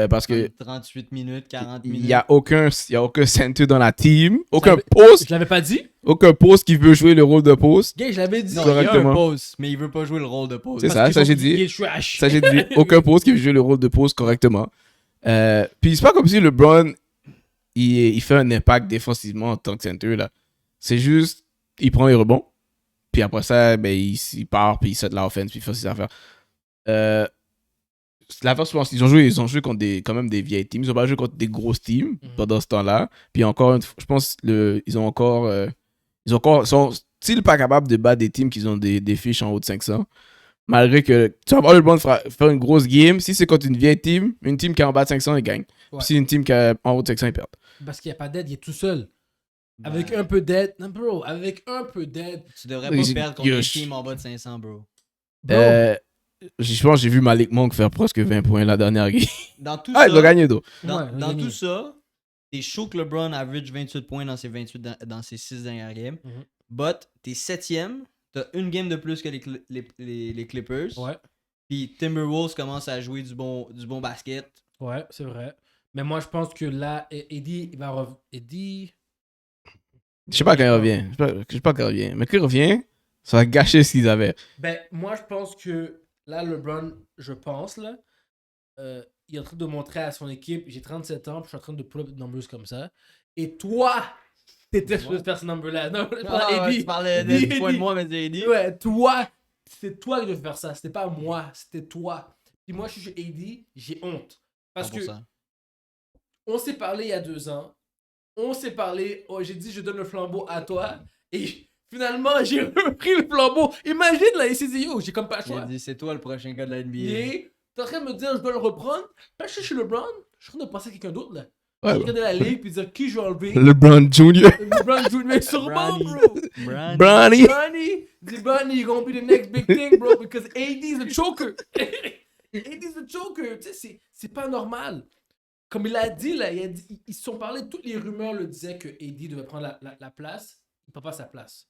Parce que 38 minutes, 40 il minutes. n'y a aucun center dans la team, aucun l'avais- poste, Je l'avais pas dit? aucun poste qui veut jouer le rôle de poste. Gay, je l'avais dit. Non, il y a un correctement. poste, mais il veut pas jouer le rôle de poste. C'est Parce ça, qu'ils ça sont- j'ai Il dit. est trash. Ça j'ai dit. Aucun poste qui veut jouer le rôle de poste correctement. Puis c'est pas comme si LeBron il fait un impact défensivement en tant que center là. C'est juste il prend les rebonds. Puis après ça, ben, il part, puis il set l'offense, puis il fait ses affaires. La force, je pense, ils ont joué contre quand même des vieilles teams. Ils ont pas joué contre des grosses teams pendant ce temps-là. Puis encore, je pense, ils sont-ils pas capables de battre des teams qui ont des fiches en haut de 500. Malgré que tu vas avoir le bon de faire une grosse game. Si c'est contre une vieille team, une team qui est en bas de 500, ils gagnent. Ouais. Puis si une team qui est en haut de 500, ils perdent. Parce qu'il n'y a pas d'aide, il est tout seul. Ben, Avec un peu d'aide. Non, bro, avec un peu d'aide. Tu devrais pas perdre contre Yo, une je- team en bas de 500, bro. Bro, Je pense que j'ai vu Malik Monk faire presque 20 points la dernière game. Dans tout Ah, ils ont ça, gagné, d'eau. Ouais, dans gagné. tout ça, t'es chaud que LeBron average 28 points dans ses 6 dernières games. Mhm. But t'es 7ème, t'as une game de plus que les Clippers. Ouais, Puis Timberwolves commence à jouer du bon basket. ouais, c'est vrai. Mais moi, je pense que là, Eddie, il va revenir. Eddie. Je sais pas quand il revient. Je sais pas quand il revient. Mais quand il revient, ça va gâcher ce qu'ils avaient. Ben, moi, je pense que là, LeBron, je pense, là, il est en train de montrer à son équipe, j'ai 37 ans, puis je suis en train de pull up des numbers comme ça. Et toi, t'étais supposé faire ce number-là. Non, je parle Eddie. Tu parlais Eddie, de points de Eddie. moi, mais c'est Eddie. Ouais, toi, c'est toi qui devais faire ça. C'était pas moi, c'était toi. Puis moi, je suis chez AD, j'ai honte. Parce que 100%. on s'est parlé il y a 2 ans. On s'est parlé, oh, j'ai dit je donne le flambeau à toi. Et finalement, j'ai repris le flambeau. Imagine là, il s'est dit yo, j'ai comme pas le Il a choix. dit c'est toi le prochain gars de la NBA. Et t'es en train de me dire je dois le reprendre. Là, je suis chez LeBron, je suis en train de penser à quelqu'un d'autre là. Ouais, Je regarde la ligue puis dire qui je vais enlever. LeBron Jr. LeBron Jr. Mais sûrement, Bronny. bro. Bronny. Bronny. Bronny, the Bronny, you're gonna be the next big thing, bro, because AD is a choker. AD is a choker. Tu sais, c'est pas normal. Comme il a dit, là, ils se sont parlé, toutes les rumeurs le disaient que AD devait prendre la place. Il prend pas sa place.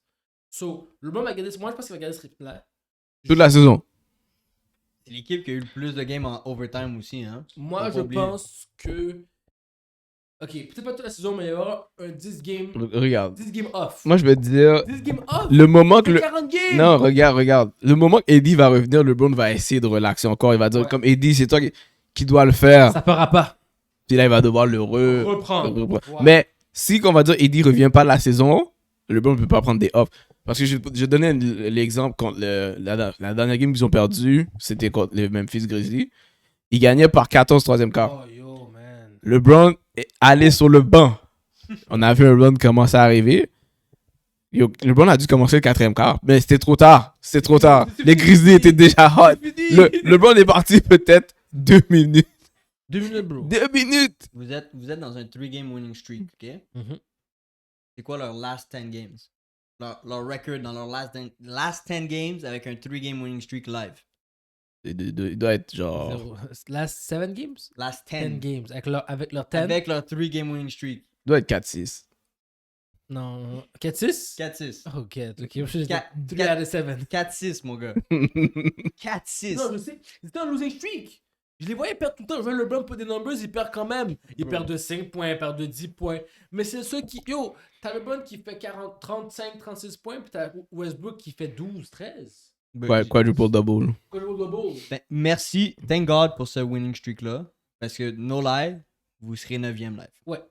So, LeBron va garder, moi je pense qu'il va garder ce rythme-là. Toute la saison. C'est l'équipe qui a eu le plus de games en overtime aussi, hein. Moi, Faut je pas oublier. pense que. Ok, peut-être pas toute la saison, mais il y aura un 10 game Regarde. off. Moi, je vais te dire, 10 game off. le moment que C'est le... 40 games. Non, regarde. Le moment que Eddie va revenir, LeBron va essayer de relaxer encore. Il va dire, Ouais. comme Eddie, c'est toi qui dois le faire. Ça fera pas. Puis là, il va devoir le Reprendre. reprendre. Ouais. Mais si, qu'on va dire, Eddie revient pas la saison, LeBron ne peut pas prendre des off. Parce que je donnais l'exemple contre la dernière game qu'ils ont perdu, c'était contre les Memphis Grizzlies. Ils gagnaient par 14 troisième quart. Oh yo, man. LeBron est allé sur le banc. On a vu LeBron commencer à arriver. LeBron a dû commencer le quatrième quart, mais c'était trop tard. C'était trop tard. Les Grizzlies étaient déjà hot. LeBron est parti peut-être 2 minutes. 2 minutes, bro. 2 minutes! Vous êtes dans un 3-game winning streak, ok? Mhm. C'est quoi leur last 10 games? Leur record dans leur last 10 games avec un 3-game winning streak live. Il doit être genre... Zéro. Last 7 games? Last 10 10. games. Avec leur 10? Avec leur 3-game winning streak. Il doit être 4-6. Non. 4-6? 4-6. Oh, ok. Je suis Quatre- 3 out of 7. 4-6, mon gars. 4-6. Non, je sais. C'était un losing streak. Je les voyais perdre tout le temps. Je vois LeBron pour des numbers, il perd quand même. Il perd de 5 points, il perd de 10 points. Mais c'est ceux qui. Yo, t'as LeBron qui fait 35, 36 points, puis t'as Westbrook qui fait 12, 13. Quadruple double. Merci. Thank God pour ce winning streak-là. Parce que, no lie, vous serez 9e live. Ouais.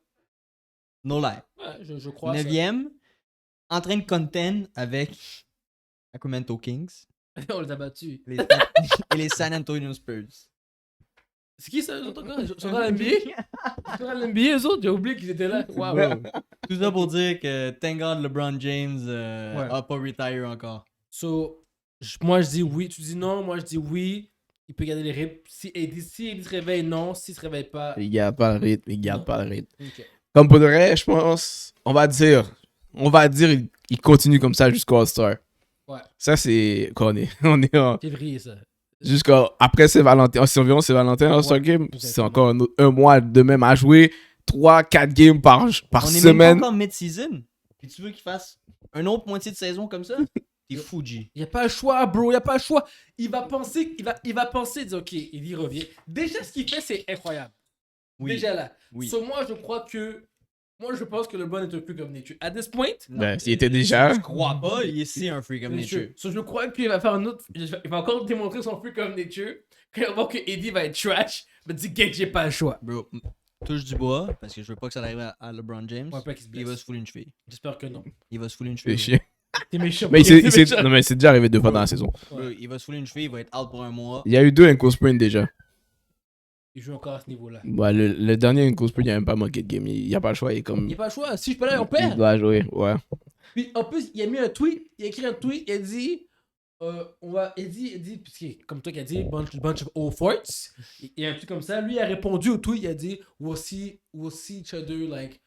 No lie. Ouais, je crois. 9e, en train de contend avec Sacramento Kings Ça. On les a battus. et les San Antonio Spurs. C'est qui ça, eux autres encore? Ils sont dans l'NBA? Ils sont dans l'NBA, eux autres? J'ai oublié qu'ils étaient là. Wow. Tout ça pour dire que, thank God, LeBron James Ouais. a pas retire encore. So, moi je dis oui, tu dis non, moi je dis oui. Il peut garder les rythmes. Si Eddie se réveille, non. S'il se réveille pas. Il garde pas le rythme. Non. Pas le rythme. Ok. Comme pour le vrai, je pense, on va dire, il continue comme ça jusqu'au All-Star. Ouais. Ça, c'est qu'on est. On est en. Février, ça. Après Saint-Valentin, si environ Saint-Valentin, All-Star Ouais, Game, exactement. c'est encore un mois de même à jouer. 3-4 games par On est même semaine. pas encore mid-season. Puis tu veux qu'il fasse un autre moitié de saison comme ça? T'es Fuji. Il n'y a pas le choix, bro. Il n'y a pas le choix. Il va penser, dire, OK, il revient. Déjà, ce qu'il fait, c'est incroyable. Oui. Déjà là. Oui. So, moi, je pense que LeBron est un freak of nature. At this point, Ben, s'il était déjà. Je crois pas, c'est un freak of nature. So, je crois qu'il va faire un autre. Il va encore démontrer son freak of nature. Quand il va voir que Eddie va être trash, il va dire, que j'ai pas le choix. Bro, touche du bois, parce que je veux pas que ça arrive à LeBron James. Ouais, pas qu'il se blesse. Il va se fouler une cheville. J'espère que non. Il va se fouler une C'est cheville. chiant. T'es méchant. Mais T'es méchant. non, mais c'est déjà arrivé 2 fois dans la saison. Bro, il va se fouler une cheville, il va être out pour un mois. Il y a eu 2 ankle sprints déjà. Il joue encore à ce niveau-là. Ouais, le dernier ankle sprint, il a même pas manqué de game. Il n'y a pas le choix. Il est comme. Il n'y a pas le choix. Si je peux là, on Il perd. doit jouer, ouais. Puis en plus, il a mis un tweet. Il a écrit un tweet. Il a dit. Il dit, puisque comme toi qui a dit, bunch of old farts. Il y a un truc comme ça. Lui, il a répondu au tweet. Il a dit, we'll see each other, like,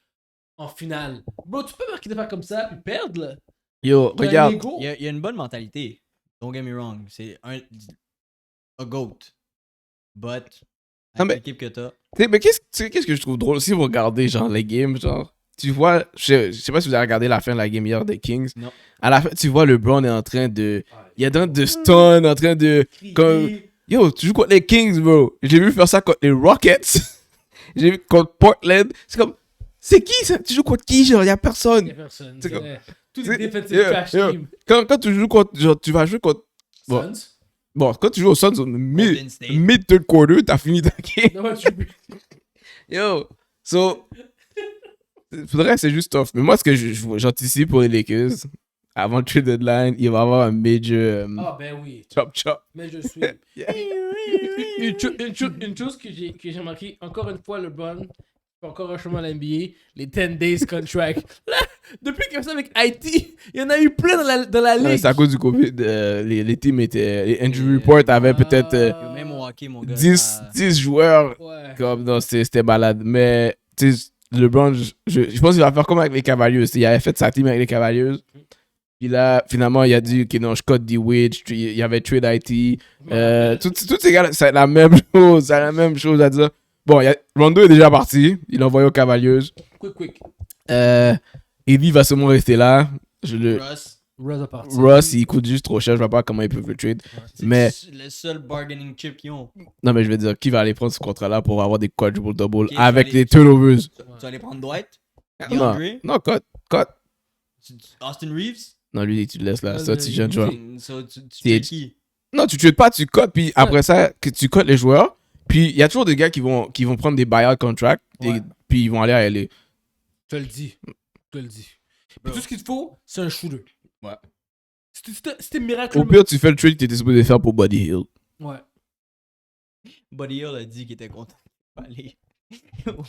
en finale. Bro, tu peux marquer des affaires comme ça, puis perdre, là. Yo, T'as un regarde. ego. Il y a une bonne mentalité. Don't get me wrong. C'est a GOAT. But, Non, avec mais- l'équipe que t'as. T'sais, mais qu'est-ce que je trouve drôle? Si vous regardez, genre, les games, genre. Tu vois, je sais pas si vous avez regardé la fin de la game hier des Kings. Non. À la fin, tu vois, LeBron est en train de. Il est en train de stun, en train de. Comme. Yo, tu joues contre les Kings, bro. J'ai vu faire ça contre les Rockets. J'ai vu contre Portland. C'est comme. C'est qui ça? Tu joues contre qui? Genre, y'a Il personne. n'y a personne. C'est comme- Tous c'est- les defensive yo, trash yo. team. Quand tu joues contre. Genre, tu vas jouer contre. Bon. Suns. Bon, quand tu joues au Suns, Golden State. mid-third quarter, t'as fini ta game. Non, tu Yo, so. Faudrait, c'est juste tough. Mais moi, ce que j'anticipe pour les Lakers, avant le trade deadline, il va y avoir un major Ah, ben oui. chop chop. Mais je suis. Yeah. Une chose que j'ai remarqué, encore une fois, LeBron, encore un chemin à l'NBA, les 10 days contract. Là, depuis qu'il a fait ça avec Haïti, il y en a eu plein dans la Ouais, ligue. c'est à cause du Covid. Les teams étaient. Les injury report avaient peut-être Yo, même au hockey, mon gars. 10 joueurs. Ouais. Comme, non, c'était malade. Mais, tu sais, LeBron, je pense qu'il va faire comme avec les Cavaliers. Il avait fait sa team avec les Cavaliers. Puis là, finalement, il a dit, OK, non, je code D-Wade. Il y avait trade IT. Tous ces gars, c'est la même chose. C'est la même chose à dire. Bon, Rondo est déjà parti. Il l'a envoyé aux Cavaliers. Quick. Eddie va sûrement rester là. Russ, Russ, il coûte juste trop cher. Je vois pas comment ils peuvent le trade. c'est Mais- le seul bargaining chip qu'ils ont. Non, mais je veux dire, qui va aller prendre ce contrat-là pour avoir des quadruple-double Ok, avec je vais les turnovers? Tu vas aller prendre Dwight? Non, DeAndre? non, cut. Austin Reeves? Non, lui, tu le laisses là. Ah, Ça, tu jeune joueur. So, tu C'est- fais qui? Non, tu trades pas, tu cotes, puis après ça, que tu cotes les joueurs. Puis il y a toujours des gars qui vont prendre des buyout contracts, Ouais. puis ils vont aller à LA. Je te le dis. Puis Bro. tout ce qu'il te faut, c'est un shooter. Ouais. C'était miraculeux. Au pire, tu fais le trade que t'étais supposé faire pour Buddy Hill. Ouais. Buddy Hill a dit qu'il était content d'aller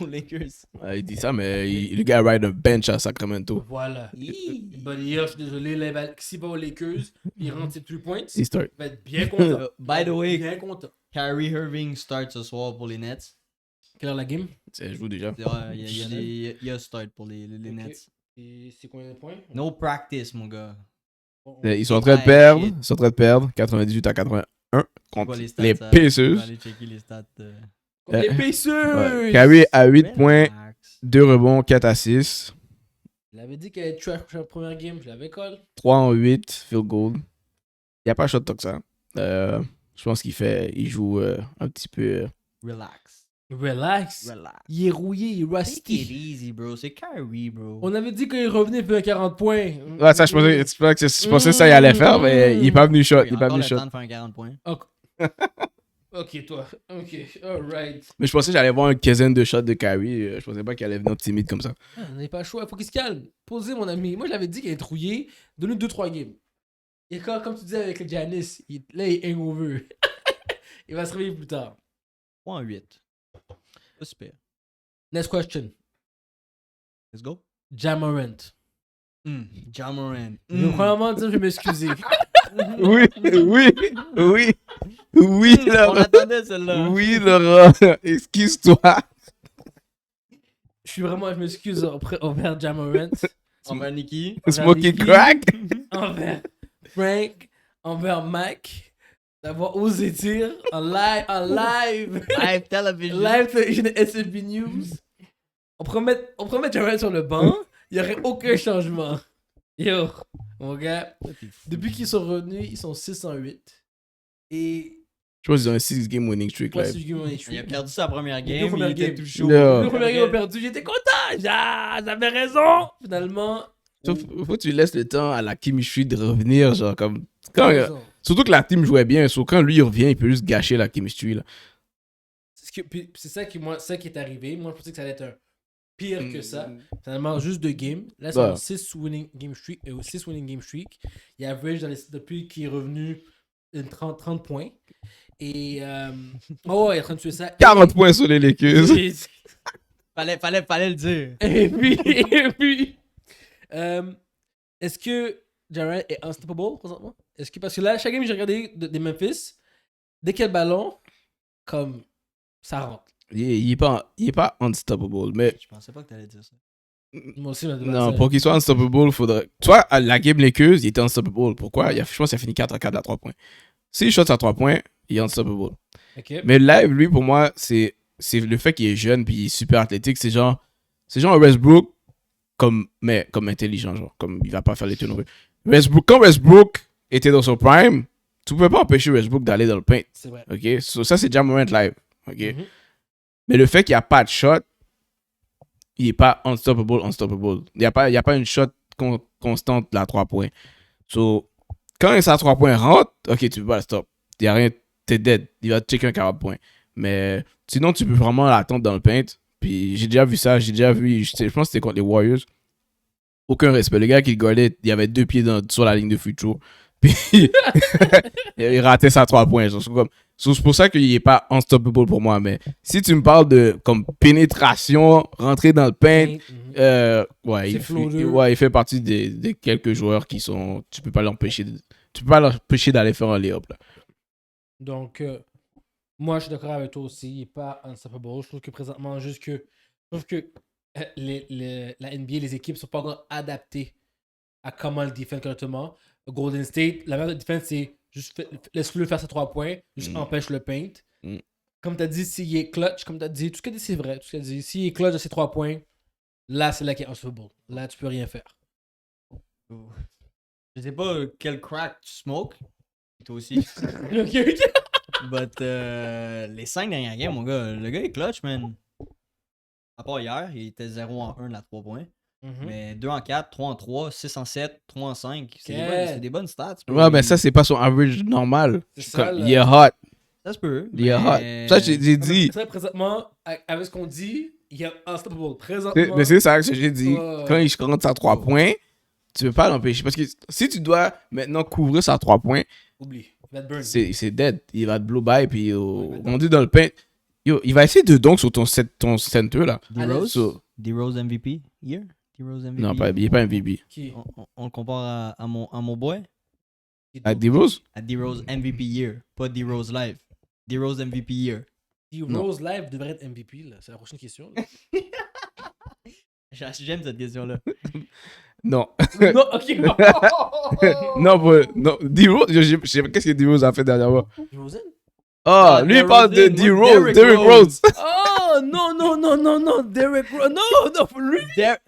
aux Lakers. Il dit ça, mais le gars ride un bench à Sacramento. Voilà. Buddy Hill, je suis désolé, s'il va aux Lakers, il rentre ses 3 points, Il start. il va être bien content. By the way, Bien content. Kyrie Irving start ce soir pour les Nets. Quelle heure la game? Je joue déjà. Ouais, il y a start pour les Ok. Nets. Et c'est combien de points? No practice, mon gars. Ils sont en train de Ouais, perdre. shit. Ils sont en train de perdre. 98 à 81 C'est contre quoi les stats? les On va Pacers. aller checker les stats. Les Pacers! Ouais. Kyrie à 8 points, Relax. 2 rebonds, 4 assists, Il avait dit qu'elle allait trash pour la première game, je l'avais call. 3 en 8, field goal. Il n'y a pas shot talk ça. Je pense il joue un petit peu. Relax. Relax. Relax. Il est rouillé, il est Take it rusty. easy, bro. C'est Kyrie, bro. On avait dit qu'il revenait pour 40 points. Ouais, ça, je pensais que ça, il allait faire, mais il est pas venu shot. Il Il est a pas encore venu le shot. temps de faire un 40 points. Ok, toi. Ok, alright. Mais je pensais que j'allais voir une quinzaine de shots de Kyrie. Je pensais pas qu'il allait venir timide comme ça. Ah, on n'a pas le choix, il faut qu'il se calme. Posez, mon ami. Moi, je l'avais dit qu'il allait être rouillé. Donne-nous 2-3 games. Et quand, comme tu disais avec le Giannis, là, il est hangover. Il va se réveiller plus tard. 3 en 8. Pas super. Next question. Let's go. Jamorant. Ja Morant. Je vais premièrement dire, je vais m'excuser. Oui, oui. Oui, On Laurent. l'attendait, celle-là. Oui, Laurent. Excuse-toi. Je m'excuse envers Jamorant. Envers Nicky. Smoky Nicky. crack. Envers Frank. Envers Mac. D'avoir osé dire en live. Live television. Live television SFB News. On promet Jamorant sur le banc. Il n'y aurait aucun changement. Yo, mon gars, depuis qu'ils sont revenus, ils sont 608. Et. Je pense qu'ils ont un 6-game winning streak. Ouais, Là. c'est du game winning Il a streak. perdu sa première Les deux game, premières il était games. tout chaud. Yeah. Le premier game a perdu, j'étais content. J'avais raison. Finalement. Faut que tu laisses le temps à la chemistry de revenir. Genre, comme. Quand, raison. surtout que la team jouait bien. Quand lui il revient, il peut juste gâcher la chemistry. Là. C'est ça qui est arrivé. Moi, je pensais que ça allait être un pire que ça. Finalement, juste 2 games. Là, c'est un 6 winning game streak. Il average depuis qu'il est revenu 30 points. Et. Oh, il est en train de tuer ça. 40 points sur les Lakers. Fallait le dire. Et puis. Est-ce que Jaren est unstoppable présentement? Parce que là, chaque game que j'ai regardé des Memphis, dès qu'il y a le ballon, comme ça rentre. Il est pas unstoppable. Mais Je pensais pas que t'allais dire ça. Moi aussi, non, pour qu'il soit unstoppable, faudrait. Tu vois, à la game Lakers, il était unstoppable. Pourquoi? Je pense qu'il a fini 4-4 à 3 points. S'il shot à 3 points, il est unstoppable. Okay. Mais live, lui, pour moi, c'est le fait qu'il est jeune puis il est super athlétique. C'est genre Westbrook comme intelligent. Genre, comme il va pas faire les turnovers. Quand Westbrook était dans son prime, tu pouvais pas empêcher Westbrook d'aller dans le paint. C'est vrai. OK? Ça, c'est Ja Morant live. OK? Mhm. Mais le fait qu'il n'y a pas de shot, il n'est pas unstoppable. Il n'y a pas une shot constante à 3 points. So, quand ça 3 points rentre, ok, tu peux pas le stop. Il n'y a rien, t'es dead. Il va te checker un 40 points. Mais sinon, tu peux vraiment l'attendre dans le paint. Puis j'ai déjà vu ça. Je pense que c'était contre les Warriors. Aucun respect. Le gars qui le gardait, il avait 2 pieds sur la ligne de free throw. Puis il ratait sa 3 points. C'est pour ça qu'il n'est pas unstoppable pour moi. Mais si tu me parles de comme pénétration, rentrer dans le paint, ouais, il fait partie des quelques joueurs qui sont. Tu peux pas l'empêcher d'aller faire un lay-up. Là. Donc, moi, je suis d'accord avec toi aussi. Il n'est pas unstoppable. Je trouve que présentement, la NBA, les équipes ne sont pas encore adaptées à comment le défendre correctement. Golden State, la meilleure défense, c'est juste laisse-le faire ses 3 points, juste empêche le paint. Comme tu as dit, s'il est clutch, comme tu as dit, tout ce que tu as dit, c'est vrai. Tout ce que tu as dit, s'il est clutch de ses 3 points, là, c'est là qu'il est unstoppable. Là, tu peux rien faire. Je sais pas quel crack tu smokes. Toi aussi. Ok. But les 5 dernières games, mon gars, le gars est clutch, man. À part hier, il était 0-1 à 3 points. Mais 2-4, 3-3, 6-7, 3-5. C'est des bonnes stats. Ouais, ben ça, c'est pas son average normal. Il est hot. Ça se peut. Il est hot. Ça, j'ai dit. C'est vrai, présentement, avec ce qu'on dit, il est unstoppable. Présentement. Mais c'est ça que j'ai dit. Quand il rentre à 3 points, tu peux pas l'empêcher. Parce que si tu dois maintenant couvrir sa 3 points, oublie. Il va te burn. C'est dead. Il va te blow by. Puis on dit dans le paint. Yo, il va essayer de dunk sur ton center là. D-Rose MVP hier? D-Rose MVP? Non, il n'est pas MVP. Qui? On le compare à mon boy? À D-Rose? À D-Rose MVP year. Pas D-Rose live. D-Rose MVP year. D-Rose live devrait être MVP là. C'est la prochaine question. J'aime cette question-là. Non. Non, ok. non, D-Rose, je sais pas qu'est-ce que D-Rose a fait dernièrement. D-Rose? Ah, lui, il parle de D-Rose, Derrick Rose. Oh, non, Derrick Rose. Non, lui.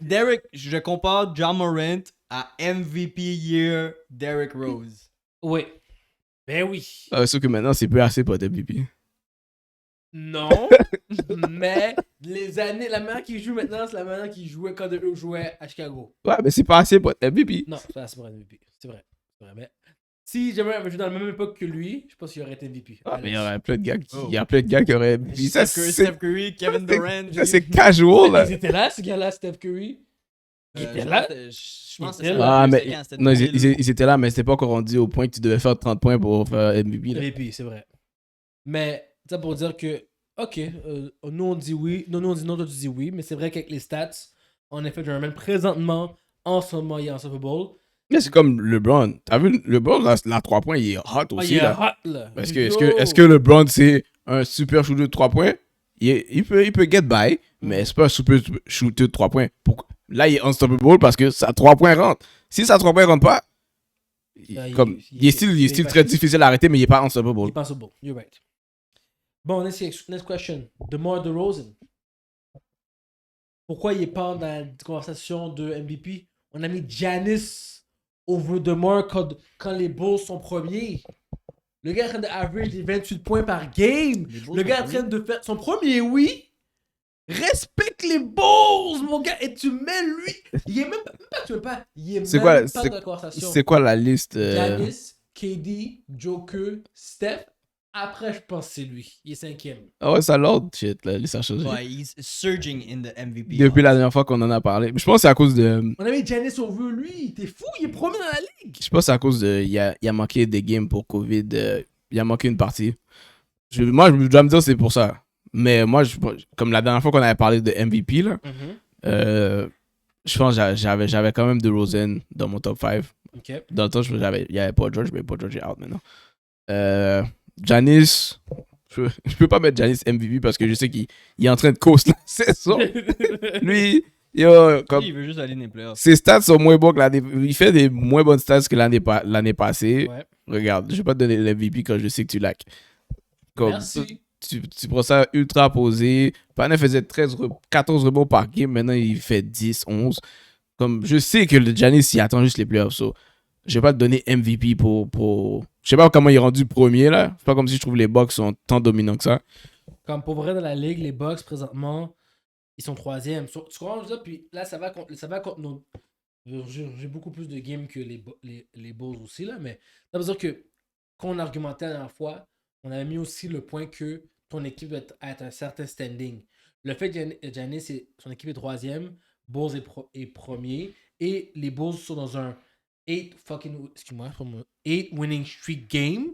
Derrick, je compare Ja Morant à MVP year Derrick Rose. Oui. Ben oui. Sauf que maintenant, c'est plus assez pour être MVP. Non, mais la manière qu'il joue maintenant, c'est la manière qu'il jouait quand eux jouaient à Chicago. Ouais, mais c'est pas assez pour être MVP. Non, c'est pas assez pour être MVP. C'est vrai. Mais si jamais avait joué dans la même époque que lui, je pense qu'il aurait été MVP. Ah, mais il y aurait plein de gars qui auraient MVP. Steph Curry, Kevin Durant. C'est casual, là. Ils étaient là, ce gars-là, Steph Curry. Ils étaient là. Je pense que Ils étaient c'est là. Ah, mais non, ils étaient là, mais c'était pas encore rendu au point que tu devais faire 30 points pour faire MVP. Là. MVP, c'est vrai. Mais, ça pour dire que, ok, nous on dit oui, nous on dit non, toi tu dis oui, mais c'est vrai qu'avec les stats, en effet, Jermaine, présentement, en ce moment, il est en Super Bowl. Mais c'est comme LeBron. T'as vu, LeBron, la 3 points, il est hot aussi. Il est là. hot, là. Est-ce que LeBron, c'est un super shooter de 3 points? Il peut get by, mais c'est pas un super shooter de 3 points. Là, il est unstoppable parce que sa 3 points rentre. Si sa 3 points rentre pas, il est still très difficile à arrêter, mais il est pas unstoppable. Il est pas unstoppable. You're right. Bon, next question. DeMar DeRozan. Pourquoi il est pas dans la conversation de MVP On a mis Giannis over DeMar quand les Bulls sont premiers. Le gars est en train d'average des 28 points par game. Le gars est en train de faire son premier, oui. Respecte les Bulls, mon gars. Et tu mets lui. Il est même pas, tu veux pas. Il est même pas dans la conversation. C'est quoi la liste Giannis, KD, Joker, Steph. Après, je pense que c'est lui. Il est 5e. Ah ouais, ça l'ordre, shit, là, ça a changé. Ouais, he's surging in the MVP. Depuis la dernière fois qu'on en a parlé. Je pense que c'est à cause de... On avait Giannis over lui. T'es fou, il est premier dans la ligue. Je pense que c'est à cause de... Il a manqué des games pour COVID. Il a manqué une partie. Moi, je dois me dire c'est pour ça. Mais moi, comme la dernière fois qu'on avait parlé de MVP, là, je pense que j'avais quand même DeRozan dans mon top 5. Okay. Dans le temps, il n'y avait pas George, mais pas George est out maintenant. Giannis, je peux pas mettre Giannis MVP parce que je sais qu'il est en train de coast la saison. Lui, comme, il veut juste aller dans les playoffs. Ses stats sont moins bons que l'année. Il fait des moins bonnes stats que l'année passée. Ouais. Regarde, je vais pas te donner l'MVP quand je sais que tu laques. Merci. Tu prends ça ultra posé. Panet faisait 14 rebonds par game. Maintenant, il fait 10, 11. Comme, je sais que le Giannis, il attend juste les playoffs. So, je vais pas te donner MVP pour... Je sais pas comment il est rendu premier, là. C'est pas comme si je trouve les Bucks sont tant dominants que ça. Comme pour vrai, dans la ligue, les Bucks, présentement, ils sont 3e. Tu comprends, je veux dire? Puis là, ça va contre nos... J'ai beaucoup plus de games que les Bulls aussi, là. Mais ça veut dire que, quand on argumentait la dernière fois, on avait mis aussi le point que ton équipe doit être à un certain standing. Le fait que Giannis, son équipe est 3e, Bulls est premier, et les Bulls sont dans un 8 winning streak game.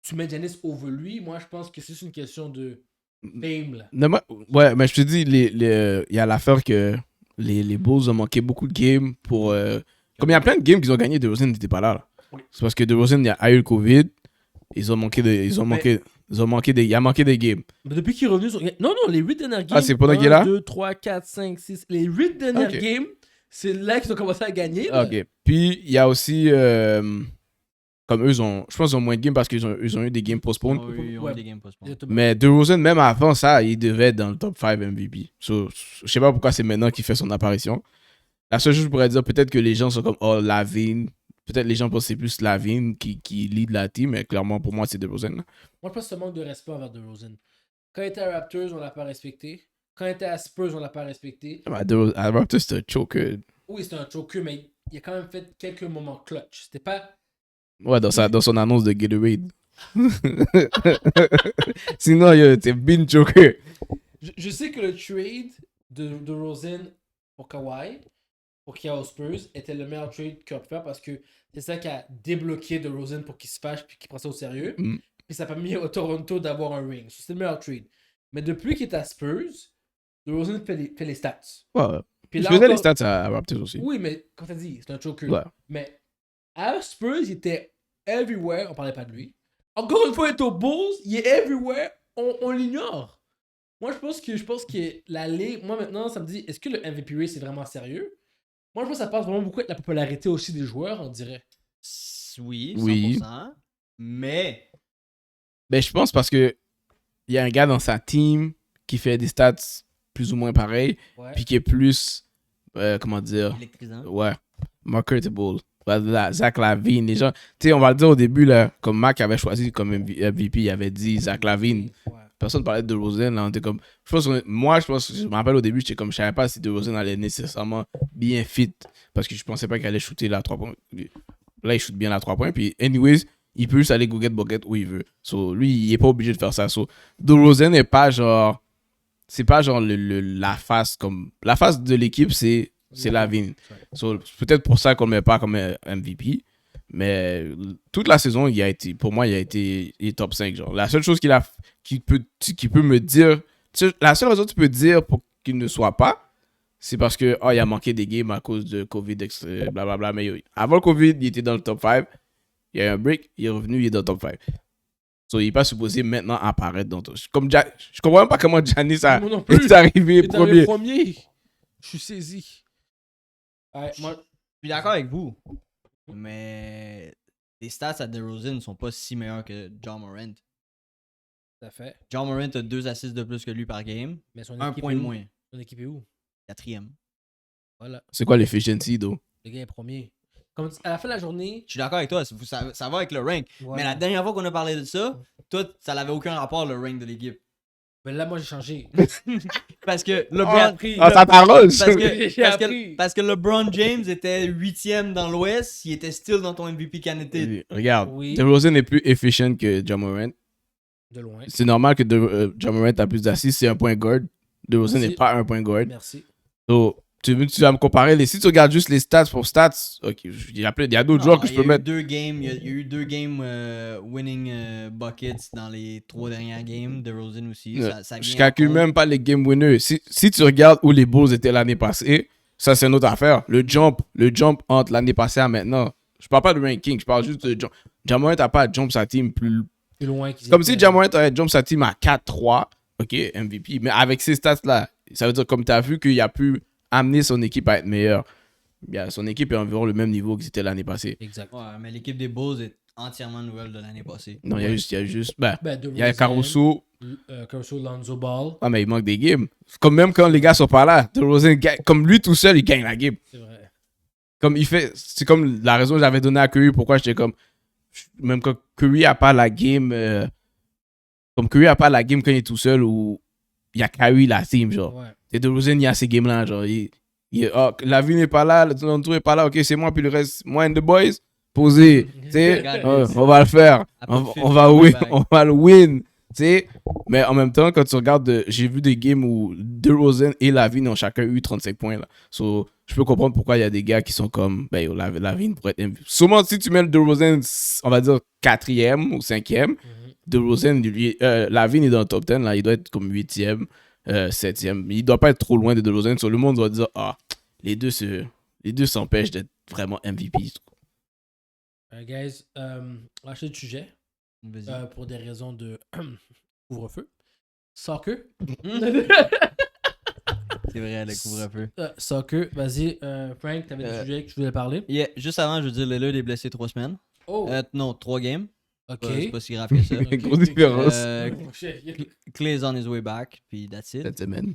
Tu mets Giannis over lui, moi je pense que c'est juste une question de fame là. Non, ouais, mais je te dis, il y a l'affaire que les Bulls ont manqué beaucoup de games pour... Comme il y a plein de games qu'ils ont gagné, DeRozan n'était pas là. Oui. C'est parce que DeRozan a eu le COVID. Il a manqué des games. Mais depuis qu'il est revenu sur... Non, les 8 dernières games. Ah, c'est pendant qu'il est là? 1, 2, 3, 4, 5, 6. Les 8 dernières games, c'est là qu'ils ont commencé à gagner. Là. Ok. Puis, il y a aussi... comme eux, je pense qu'ils ont moins de games parce qu'ils ont eu des games postponed. Oh, oui, ils ont eu des games postponed. Mais DeRozan, même avant ça, il devait être dans le top 5 MVP. So, je sais pas pourquoi c'est maintenant qu'il fait son apparition. La seule chose que je pourrais dire, peut-être que les gens sont comme « Oh, Lavine ». Peut-être les gens pensent que c'est plus Lavine qui lead la team, mais clairement, pour moi, c'est DeRozan. Moi, je pense que c'est un manque de respect envers DeRozan. Quand il était à Raptors, on l'a pas respecté. Quand il était à Spurs, on l'a pas respecté. À Raptors, c'est un choker. Oui, c'était un choker, mais il a quand même fait quelques moments clutch. C'était pas... Ouais, dans son annonce de Gatorade. Sinon, c'est bin choker. Je sais que le trade de DeRozan pour Kawhi, pour qu'il y ait aux Spurs, était le meilleur trade qu'il a pu faire parce que c'est ça qui a débloqué DeRozan pour qu'il se fâche puis qu'il prenne ça au sérieux. Puis ça a permis au Toronto d'avoir un ring. C'est le meilleur trade. Mais depuis qu'il est à Spurs, DeRozan fait les stats. Ouais. Puis Il là, faisait les stats à Raptors aussi. Oui, mais comme tu as dit, c'est un choker. Ouais. Mais à Spurs, il était everywhere. On parlait pas de lui. Encore une fois, il est aux Bulls. Il est everywhere. On l'ignore. Moi, je pense que la ligue... Moi, maintenant, ça me dit, est-ce que le MVP race c'est vraiment sérieux? Moi, je pense que ça passe vraiment beaucoup avec la popularité aussi des joueurs, on dirait. Oui, 100%. Mais je pense parce que il y a un gars dans sa team qui fait des stats plus ou moins pareils, puis qui est plus, comment dire... électrisant. Ouais, marketable. Zach LaVine, les gens... Tu sais, on va le dire au début, là, comme Mac avait choisi comme MVP, il avait dit Zach LaVine. Ouais. Personne ne parlait de DeRozan, là, on était comme... je me rappelle au début, j'étais comme, je savais pas si DeRozan allait nécessairement bien fit, parce que je pensais pas qu'il allait shooter la 3 points. Là, il shoot bien la 3 points, puis anyways, il peut juste aller go get bucket où il veut. So, lui, il est pas obligé de faire ça. So, DeRozan n'est pas genre... C'est pas genre la face comme... La face de l'équipe, c'est LaVine. So, peut-être pour ça qu'on le met pas comme MVP. Mais toute la saison, pour moi, il est top 5. Genre. La seule chose qui peut me dire... La seule raison que tu peux dire pour qu'il ne soit pas, c'est parce que il a manqué des games à cause de COVID, blablabla. Mais avant le COVID, il était dans le top 5. Il y a eu un break, il est revenu, il est dans le top 5. So, il n'est pas supposé maintenant apparaître dans tout. Je comprends même pas comment Giannis est arrivé premier. Je suis saisi. Ouais, moi, je suis d'accord avec vous. Mais les stats à DeRozan ne sont pas si meilleurs que John Morant. Tout à fait. John Morant a 2 assists de plus que lui par game. Mais son un équipe point de moins. Son équipe est où? 4e. Voilà. C'est quoi l'efficiency, though? Le gars est premier. Comme à la fin de la journée. Je suis d'accord avec toi, ça va avec le rank. Ouais. Mais la dernière fois qu'on a parlé de ça, toi, ça n'avait aucun rapport le rank de l'équipe. Mais là, moi, j'ai changé. Parce que Ça t'arrange. parce que LeBron James était 8e dans l'Ouest, il était still dans ton MVP candidate. Regarde, Oui. DeRozan est plus efficient que Ja Morant. De loin. C'est normal que Ja Morant a plus d'assists, c'est un point guard. DeRozan Merci. n'est pas un point guard. Merci. So, tu vas me comparer, si tu regardes juste les stats pour stats, ok, il y a d'autres joueurs que je peux mettre. Il y a eu 2 games winning buckets dans les 3 dernières games de Rosen aussi. Ça Je vient calcule en compte. même pas les game winners. Si tu regardes où les Bulls étaient l'année passée, ça c'est une autre affaire. Le jump entre l'année passée à maintenant. Je parle pas de ranking, je parle juste de jump. Ja Morant n'a pas jump sa team plus loin. Comme si Ja Morant aurait jump sa team à 4-3, ok, MVP. Mais avec ces stats-là, ça veut dire comme tu as vu qu'il a pu amener son équipe à être meilleur. Son équipe est environ le même niveau que c'était l'année passée. Exact. Ouais, mais l'équipe des Bulls est entièrement nouvelle de l'année passée. Non, il y a juste il y a DeRozan, Caruso. Caruso, Lonzo Ball. Ah, mais il manque des games. Comme même quand les gars sont pas là, DeRozan comme lui tout seul, il gagne la game. C'est vrai. Comme il fait, c'est comme la raison que j'avais donnée à Curry, pourquoi j'étais comme, même quand Curry a pas la game, comme Curry a pas la game quand il est tout seul, ou il y a Kyrie la team, genre. Ouais. Et DeRozan, il y a ces games-là, genre. La vie n'est pas là, le tour n'est pas là, ok, c'est moi, puis le reste, moi and the boys, posé. Tu sais, on va le faire. On va win. On va le win. Tu sais, mais en même temps, quand tu regardes, j'ai vu des games où DeRozan et Lavine ont chacun eu 35 points, là. So, je peux comprendre pourquoi il y a des gars qui sont comme, ben, Lavine pourrait être MVP. Sûrement, si tu mets le DeRozan, on va dire 4e ou 5e, DeRozan, Lavine est dans le top 10, là, il doit être comme 8e. 7e. Il doit pas être trop loin de DeRozan. So, le monde va dire, les deux s'empêchent d'être vraiment MVP. Guys, on va changer de sujet. Pour des raisons de couvre-feu. Soccer. C'est vrai, le couvre-feu. Soccer. Vas-y, Frank, t'avais des sujets que tu voulais parler. Yeah, juste avant, je veux dire, Lillard est blessé 3 semaines. Oh. Non, 3 games. Ok. C'est pas si grave que ça. Grosse différence. Clay is on his way back, puis that's it. Cette semaine.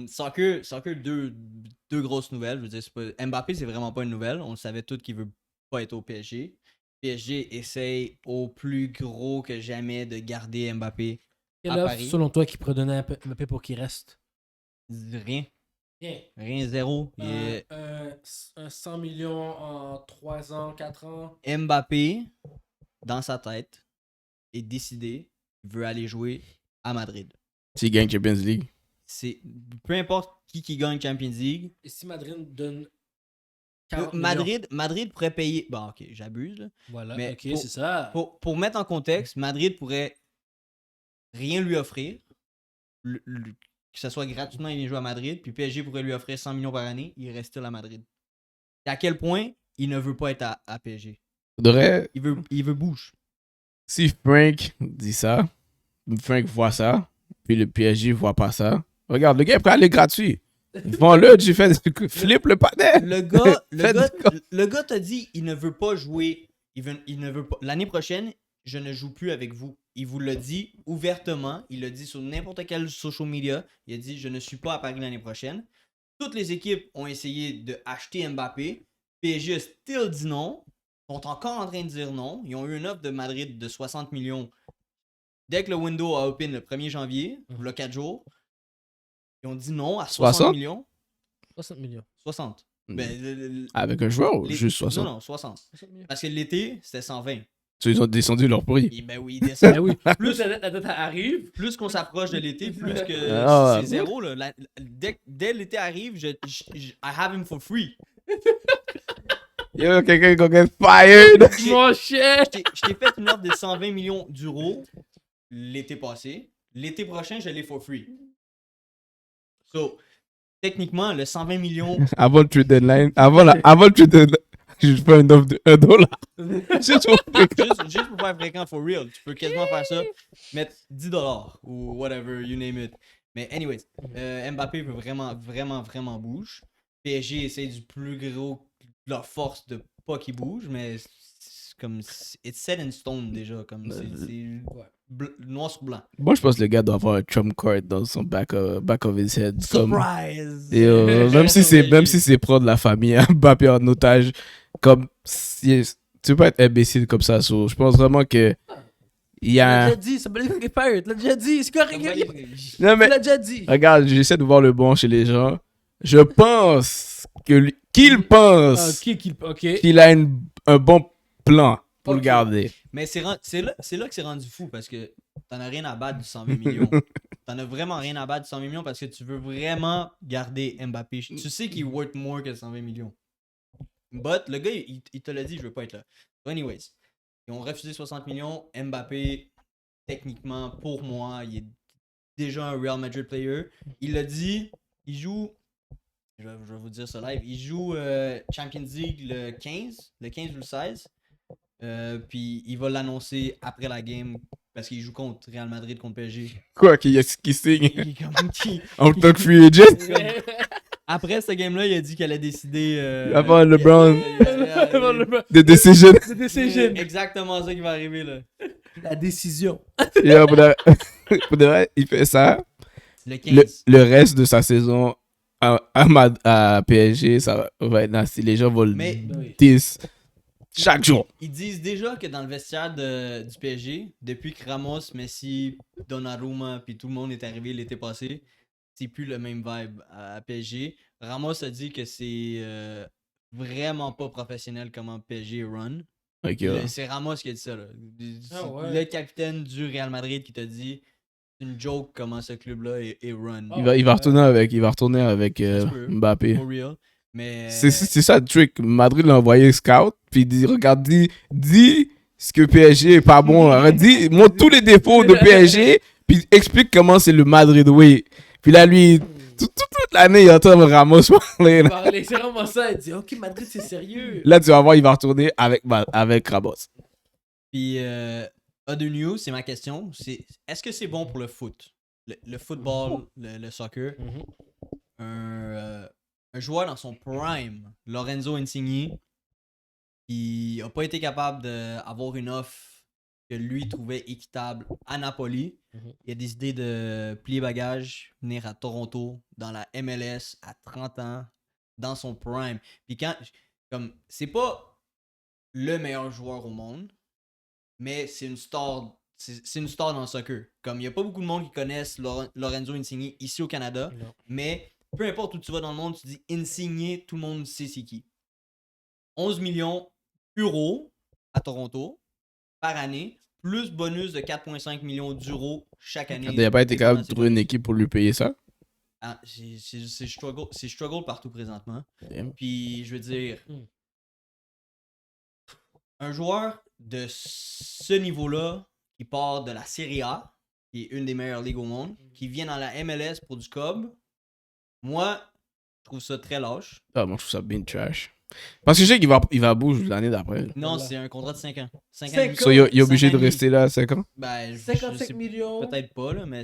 Soccer, deux grosses nouvelles. Je veux dire, Mbappé, c'est vraiment pas une nouvelle. On le savait tous qu'il veut pas être au PSG. PSG essaye au plus gros que jamais de garder Mbappé Quelle à offre, Paris. selon toi, qui pourrait donner à Mbappé pour qu'il reste? Rien. Rien. Zéro. Un 100 millions en 3 ans, 4 ans. Mbappé, dans sa tête, est décidé, veut aller jouer à Madrid. S'il gagne Champions League. Peu importe qui gagne Champions League. Et si Madrid donne 40 Madrid pourrait payer. Bon, ok, j'abuse. Là. Voilà, mais ok, c'est ça. Pour mettre en contexte, Madrid pourrait rien lui offrir. Que ce soit gratuitement, il vient jouer à Madrid. Puis PSG pourrait lui offrir 100 millions par année. Il reste à Madrid. Et à quel point il ne veut pas être à PSG. Il veut bouge. Si Frank dit ça, Frank voit ça, puis le PSG voit pas ça. Regarde, le gars est prêt à aller gratuit. Vends-le, j'ai fait flip le panel. Le gars t'a dit il ne veut pas jouer. Il ne veut pas. L'année prochaine, je ne joue plus avec vous. Il vous l'a dit ouvertement. Il l'a dit sur n'importe quel social media. Il a dit je ne suis pas à Paris l'année prochaine. Toutes les équipes ont essayé d'acheter Mbappé. PSG a still dit non. Sont encore en train de dire non. Ils ont eu une offre de Madrid de 60 millions. Dès que le window a open le 1er janvier, le 4 jours, ils ont dit non à 60 millions. 60 millions. 60. Avec un joueur ou juste 60? Non, 60. Parce que l'été, c'était 120. Ils ont descendu leur prix. Et ben oui, ils descendent. Plus la date arrive. Plus qu'on s'approche de l'été, plus que c'est zéro. Là. Dès l'été arrive, I have him for free. Yo, quelqu'un go get fired! Mon chien! Je t'ai fait une offre de 120 millions d'euros l'été passé. L'été prochain, je l'ai for free. So, techniquement, le 120 millions... Avant le trade deadline, avant le trade deadline, je fais une offre de $1. juste pour faire fréquent for real. Tu peux quasiment faire ça. Mettre $10 ou whatever, you name it. Mais anyways, Mbappé veut vraiment bouge. PSG essaie du plus gros de leur force de pas qu'il bouge, mais comme it's set in stone déjà, comme c'est noir sur blanc. Moi, je pense que le gars doit avoir un trump card dans son back of his head. Surprise! Même si c'est proche de la famille, Mbappé en otage, comme tu peux pas être imbécile comme ça. Je pense vraiment que il y a. Il l'a déjà dit, ça get fired. Il l'a déjà dit, c'est correct. Non mais Il l'a déjà dit. regarde, j'essaie de voir le bon chez les gens. Je pense qu'il pense qu'il a un bon plan pour le garder. Mais c'est là que c'est rendu fou parce que t'en as rien à battre du 120 millions. T'en as vraiment rien à battre du 120 millions parce que tu veux vraiment garder Mbappé. Tu sais qu'il worth more que 120 millions. But le gars, il te l'a dit, je veux pas être là. So anyways, ils ont refusé 60 millions. Mbappé, techniquement, pour moi, il est déjà un Real Madrid player. Il l'a dit, il joue. Je vais vous dire ça live. Il joue Champions League le 15 ou le 16. Puis il va l'annoncer après la game parce qu'il joue contre Real Madrid, contre PSG. Quoi, qui signe Qui- en tant que free agent? Après ce game-là, il a dit qu'elle a décidé. Avant LeBron. The decision. Exactement ça qui va arriver là. La décision. Yeah, pour de vrai, il fait ça. Le 15. Le reste de sa saison à PSG, ça va être nasty. Les gens vont le Mais 10 chaque jour. ils disent déjà que dans le vestiaire du PSG, depuis que Ramos, Messi, Donnarumma puis tout le monde est arrivé l'été passé, c'est plus le même vibe à PSG. Ramos a dit que c'est vraiment pas professionnel comment PSG run. Ok, ouais. C'est Ramos qui a dit ça là. Ouais. Le capitaine du Real Madrid qui t'a dit c'est une joke comment ce club-là est run. Il va retourner avec Ça se peut. Mbappé. For real. Mais C'est ça le trick. Madrid l'a envoyé scout, puis il dit regarde, dis ce que PSG est pas bon. Montre tous les défauts de PSG, puis explique comment c'est le Madrid way. Puis là, lui, toute l'année, il entend Ramos parler. C'est vraiment ça. Il dit ok, Madrid, c'est sérieux. Là, tu vas voir, il va retourner avec Ramos. puis other news, c'est ma question. Est-ce que c'est bon pour le foot? Le football, le soccer. Un joueur dans son prime, Lorenzo Insigne, il a pas été capable d'avoir une offre que lui trouvait équitable à Napoli. Il a décidé de plier bagage, venir à Toronto, dans la MLS, à 30 ans, dans son prime. Puis c'est pas le meilleur joueur au monde, mais c'est une star. C'est une star dans le soccer. Comme il n'y a pas beaucoup de monde qui connaissent Lorenzo Insigne ici au Canada, mais peu importe où tu vas dans le monde, tu dis Insigne, tout le monde sait c'est qui. 11 millions d'euros à Toronto par année, plus bonus de 4,5 millions d'euros chaque année. Il n'a pas été capable de trouver une équipe pour lui payer ça. Ah, c'est struggle partout présentement. Damn. Puis je veux dire, un joueur de ce niveau-là qui part de la Serie A, qui est une des meilleures ligues au monde, qui vient dans la MLS pour du cob, moi, je trouve ça très lâche. Ah, moi, je trouve ça bien trash. Parce que je sais qu'il va bouger l'année d'après. Non, c'est un contrat de 5 ans. 5 ans. So, il est obligé de 5 ans et rester là 5 ans? Ben, 55 millions. Peut-être pas, là, mais.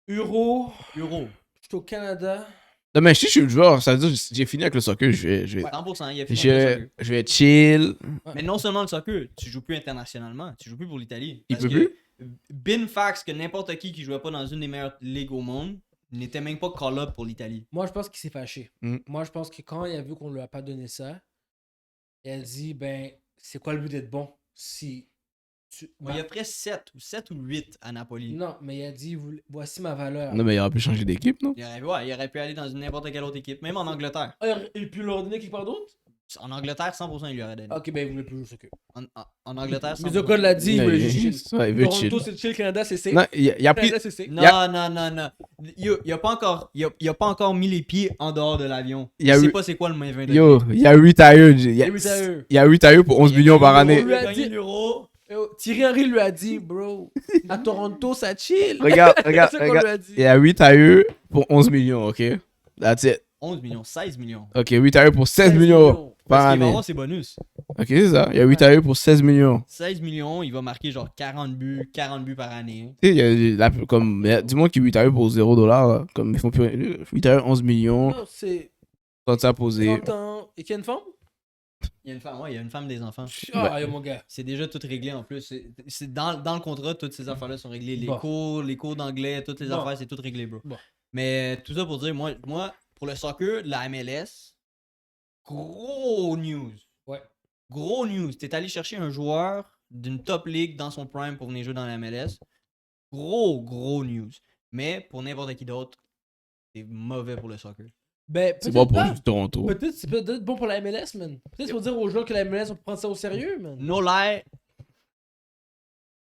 Euros. Ouais. Euro. Je suis au Canada. Non, mais si je suis le joueur, ça veut dire que j'ai fini avec le soccer, je vais 100%, il a fini avec le soccer. je vais chill. Mais non seulement le soccer, tu joues plus internationalement, tu joues plus pour l'Italie. Il Parce peut que plus? Bin Fax, que n'importe qui jouait pas dans une des meilleures ligues au monde, n'était même pas call-up pour l'Italie. Moi, je pense qu'il s'est fâché. Mm. Moi, je pense que quand il a vu qu'on lui a pas donné ça, il a dit, ben, c'est quoi le but d'être bon si tu... Il y a presque 7 ou 8 à Napoli. Non, mais il a dit, voici ma valeur. Non, mais il aurait pu changer d'équipe, non? Il aurait pu aller dans n'importe quelle autre équipe, même en Angleterre. Ah, il peut leur donner quelque part d'autre? En Angleterre, 100% il lui aurait donné. Ok, ben, il voulait plus jouer au soccer. En Angleterre, 100%. Mais Zoko l'a dit, il voulait juste chill. Ouais, il veut chill. Toronto, c'est chill, Canada, c'est safe. Non, il a pris. Canada, c'est safe. Non. Il a pas encore mis les pieds en dehors de l'avion. Il Il a sait eu- pas c'est quoi le moins 20 Yo, il y a 8 tailleurs. retire. Il y a 8 tailleurs pour 11 millions par année. Il a année. gagné l'euro. Thierry Henry lui a dit, bro, à Toronto, ça chill. Regarde. C'est ça qu'on lui a dit. Il y a 8 tailleurs pour 11 millions, ok? That's it. 11 millions, 16 millions. Ok, 8 tailleurs pour 16 millions par Parce qu'il va année. avoir ses bonus. Ok, c'est ça. Il y a 8 tailleurs pour 16 millions. 16 millions, il va marquer genre 40 buts par année. Tu sais, il y a du monde qui 8 tailleurs pour 0$. Là. Comme ils font plus. 8 tailleurs, 11 millions. Non, c'est Quand ça posé. 30 ans. Et qu'il y a une femme? Il y a une femme, ouais, il y a une femme des enfants. Ah, yo, mon gars. C'est déjà tout réglé en plus. C'est dans le contrat, toutes ces affaires-là sont réglées. Les cours d'anglais, toutes les affaires, c'est tout réglé, bro. Bon. Mais tout ça pour dire, moi, pour le soccer, la MLS, gros news. Ouais. Gros news. T'es allé chercher un joueur d'une top league dans son prime pour venir jouer dans la MLS. Gros news. Mais pour n'importe qui d'autre, c'est mauvais pour le soccer. Ben, C'est bon pour pas. juste Toronto. Peut-être c'est peut-être bon pour la MLS, man. Peut-être faut dire aux joueurs que la MLS, on peut prendre ça au sérieux, man. No lie,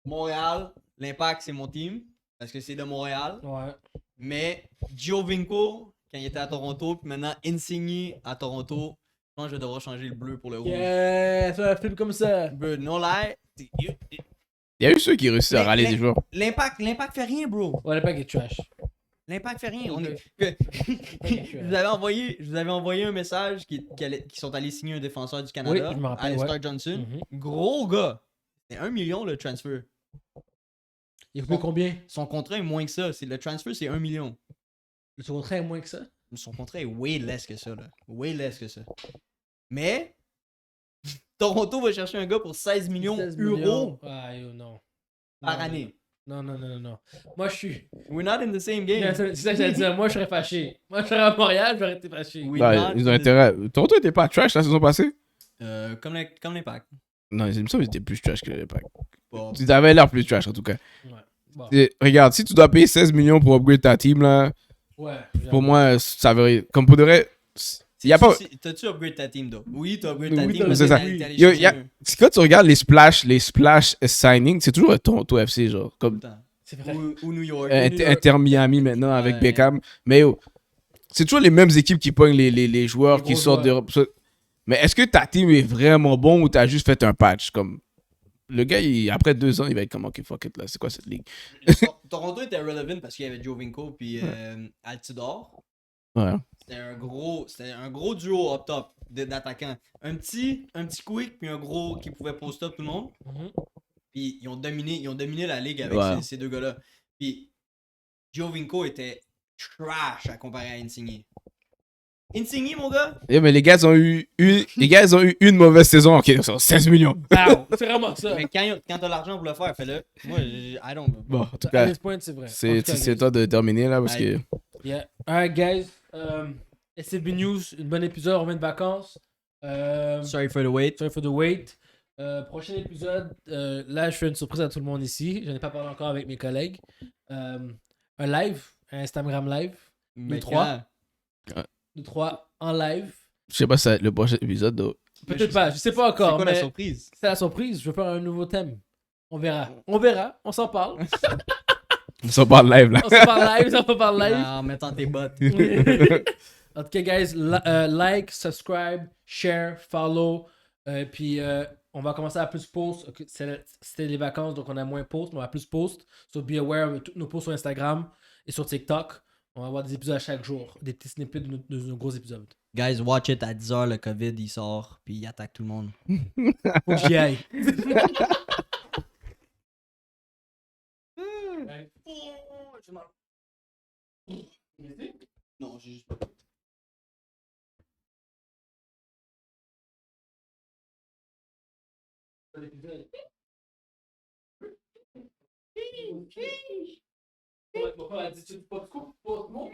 Montréal, l'Impact, c'est mon team. Parce que c'est de Montréal. Ouais. Mais Giovinco, quand il était à Toronto, puis maintenant Insigne à Toronto, je pense que je vais devoir changer le bleu pour le rouge. Yeah, fais un film comme ça. Bro, no lie. Il y a eu ceux qui réussissent à râler des joueurs. L'impact fait rien, bro. Ouais, le pack est trash. L'impact fait rien. Ok. Je vous avais envoyé un message qui sont allés signer un défenseur du Canada, Oui, je me rappelle, Alistair ouais. Johnson. Mhm. Gros gars. C'est 1 million le transfer. Il coûte combien? Son contrat est moins que ça. Le transfer, c'est 1 million. Le contrat est moins que ça. Son contrat est way less que ça, là. Way less que ça. Mais, Toronto va chercher un gars pour 16 millions 16 d'euros millions. Ah, yo, non. par Non, année. Non. Moi, je suis. We're not in the same game. C'est ça que j'allais dire. Moi, je serais fâché. Moi, je serais à Montréal, j'aurais été fâché. We Ouais, not ils ont in the- intérêt. Toronto était pas trash la saison passée? Comme l'Impact. Non, il me semble qu'ils étaient plus trash que l'Impact. Bon. Ils avaient l'air plus trash en tout cas. Ouais. Bon. Regarde, si tu dois payer 16 millions pour upgrade ta team, là, Ouais. pour moi, ça veut. Comme pour de vrai. Il y a pas. T'as-tu upgrade ta team, though? Oui, t'as upgrade ta Oui, team. t'as- mais c'est t'es ça. allé- t'es allé Yo, chercher un- C'est quand tu regardes les splash signings, c'est toujours un Toronto FC, genre. tout Comme le temps. C'est vrai. Ou New York. Inter Miami maintenant avec Ouais. Beckham. Mais yo, c'est toujours les mêmes équipes qui pognent les joueurs Les qui gros sortent joueurs. d'Europe. Mais est-ce que ta team est vraiment bon ou t'as juste fait un patch? Comme le gars, après 2 ans, il va être comme, ok, fuck it, là, c'est quoi cette ligue? Toronto était relevant parce qu'il y avait Giovinco puis Altidore. Ouais. C'était un gros duo up top d'attaquants. Un petit quick puis un gros qui pouvait post up tout le monde. Mhm. Puis ils ont dominé la ligue avec Ouais. ces deux gars-là. Puis Giovinco était trash à comparer à Insigne. Insigne, mon gars, Mais les gars, ils ont eu une mauvaise saison. Ok, ça 16 millions. Wow, c'est vraiment ça. mais quand t'as l'argent pour le faire, fais-le. Moi, I don't. Bon, en tout À cas, this point, c'est vrai. En c'est tout cas, c'est guys. toi de terminer là parce que. Yeah. Alright, guys. SCB News, une bonne épisode. On revient de vacances. Sorry for the wait. Sorry for the wait. Prochain épisode, là je fais une surprise à tout le monde ici. Je n'ai pas parlé encore avec mes collègues. Un live, un Instagram live. Mais trois. quand- Nous trois en live. Je sais pas si ça va être le prochain épisode. Peut-être pas, je sais pas C'est encore. quoi la mais surprise? c'est la surprise. Je vais faire un nouveau thème. On verra. On s'en parle. On s'en parle live là. On s'en parle live. On s'en parle live. En mettant tes bottes. En tout cas, guys, like, subscribe, share, follow. Puis on va commencer à plus post. Ok, c'était les vacances, donc on a moins post, mais on va plus post. So be aware de tous nos posts sur Instagram et sur TikTok. On va avoir des épisodes à chaque jour, des petits snippets de nos gros épisodes. Guys, watch it à 10h, le COVID il sort, puis il attaque tout le monde. Faut que j'y aille. Non, j'ai juste pas. Pourquoi elle dit tu pas de coupe? Non.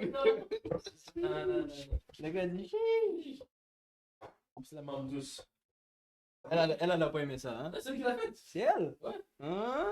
Le gars dit. C'est la membre douce. Elle a pas aimé ça, hein? C'est elle qui l'a fait. C'est elle? Ouais. Hein?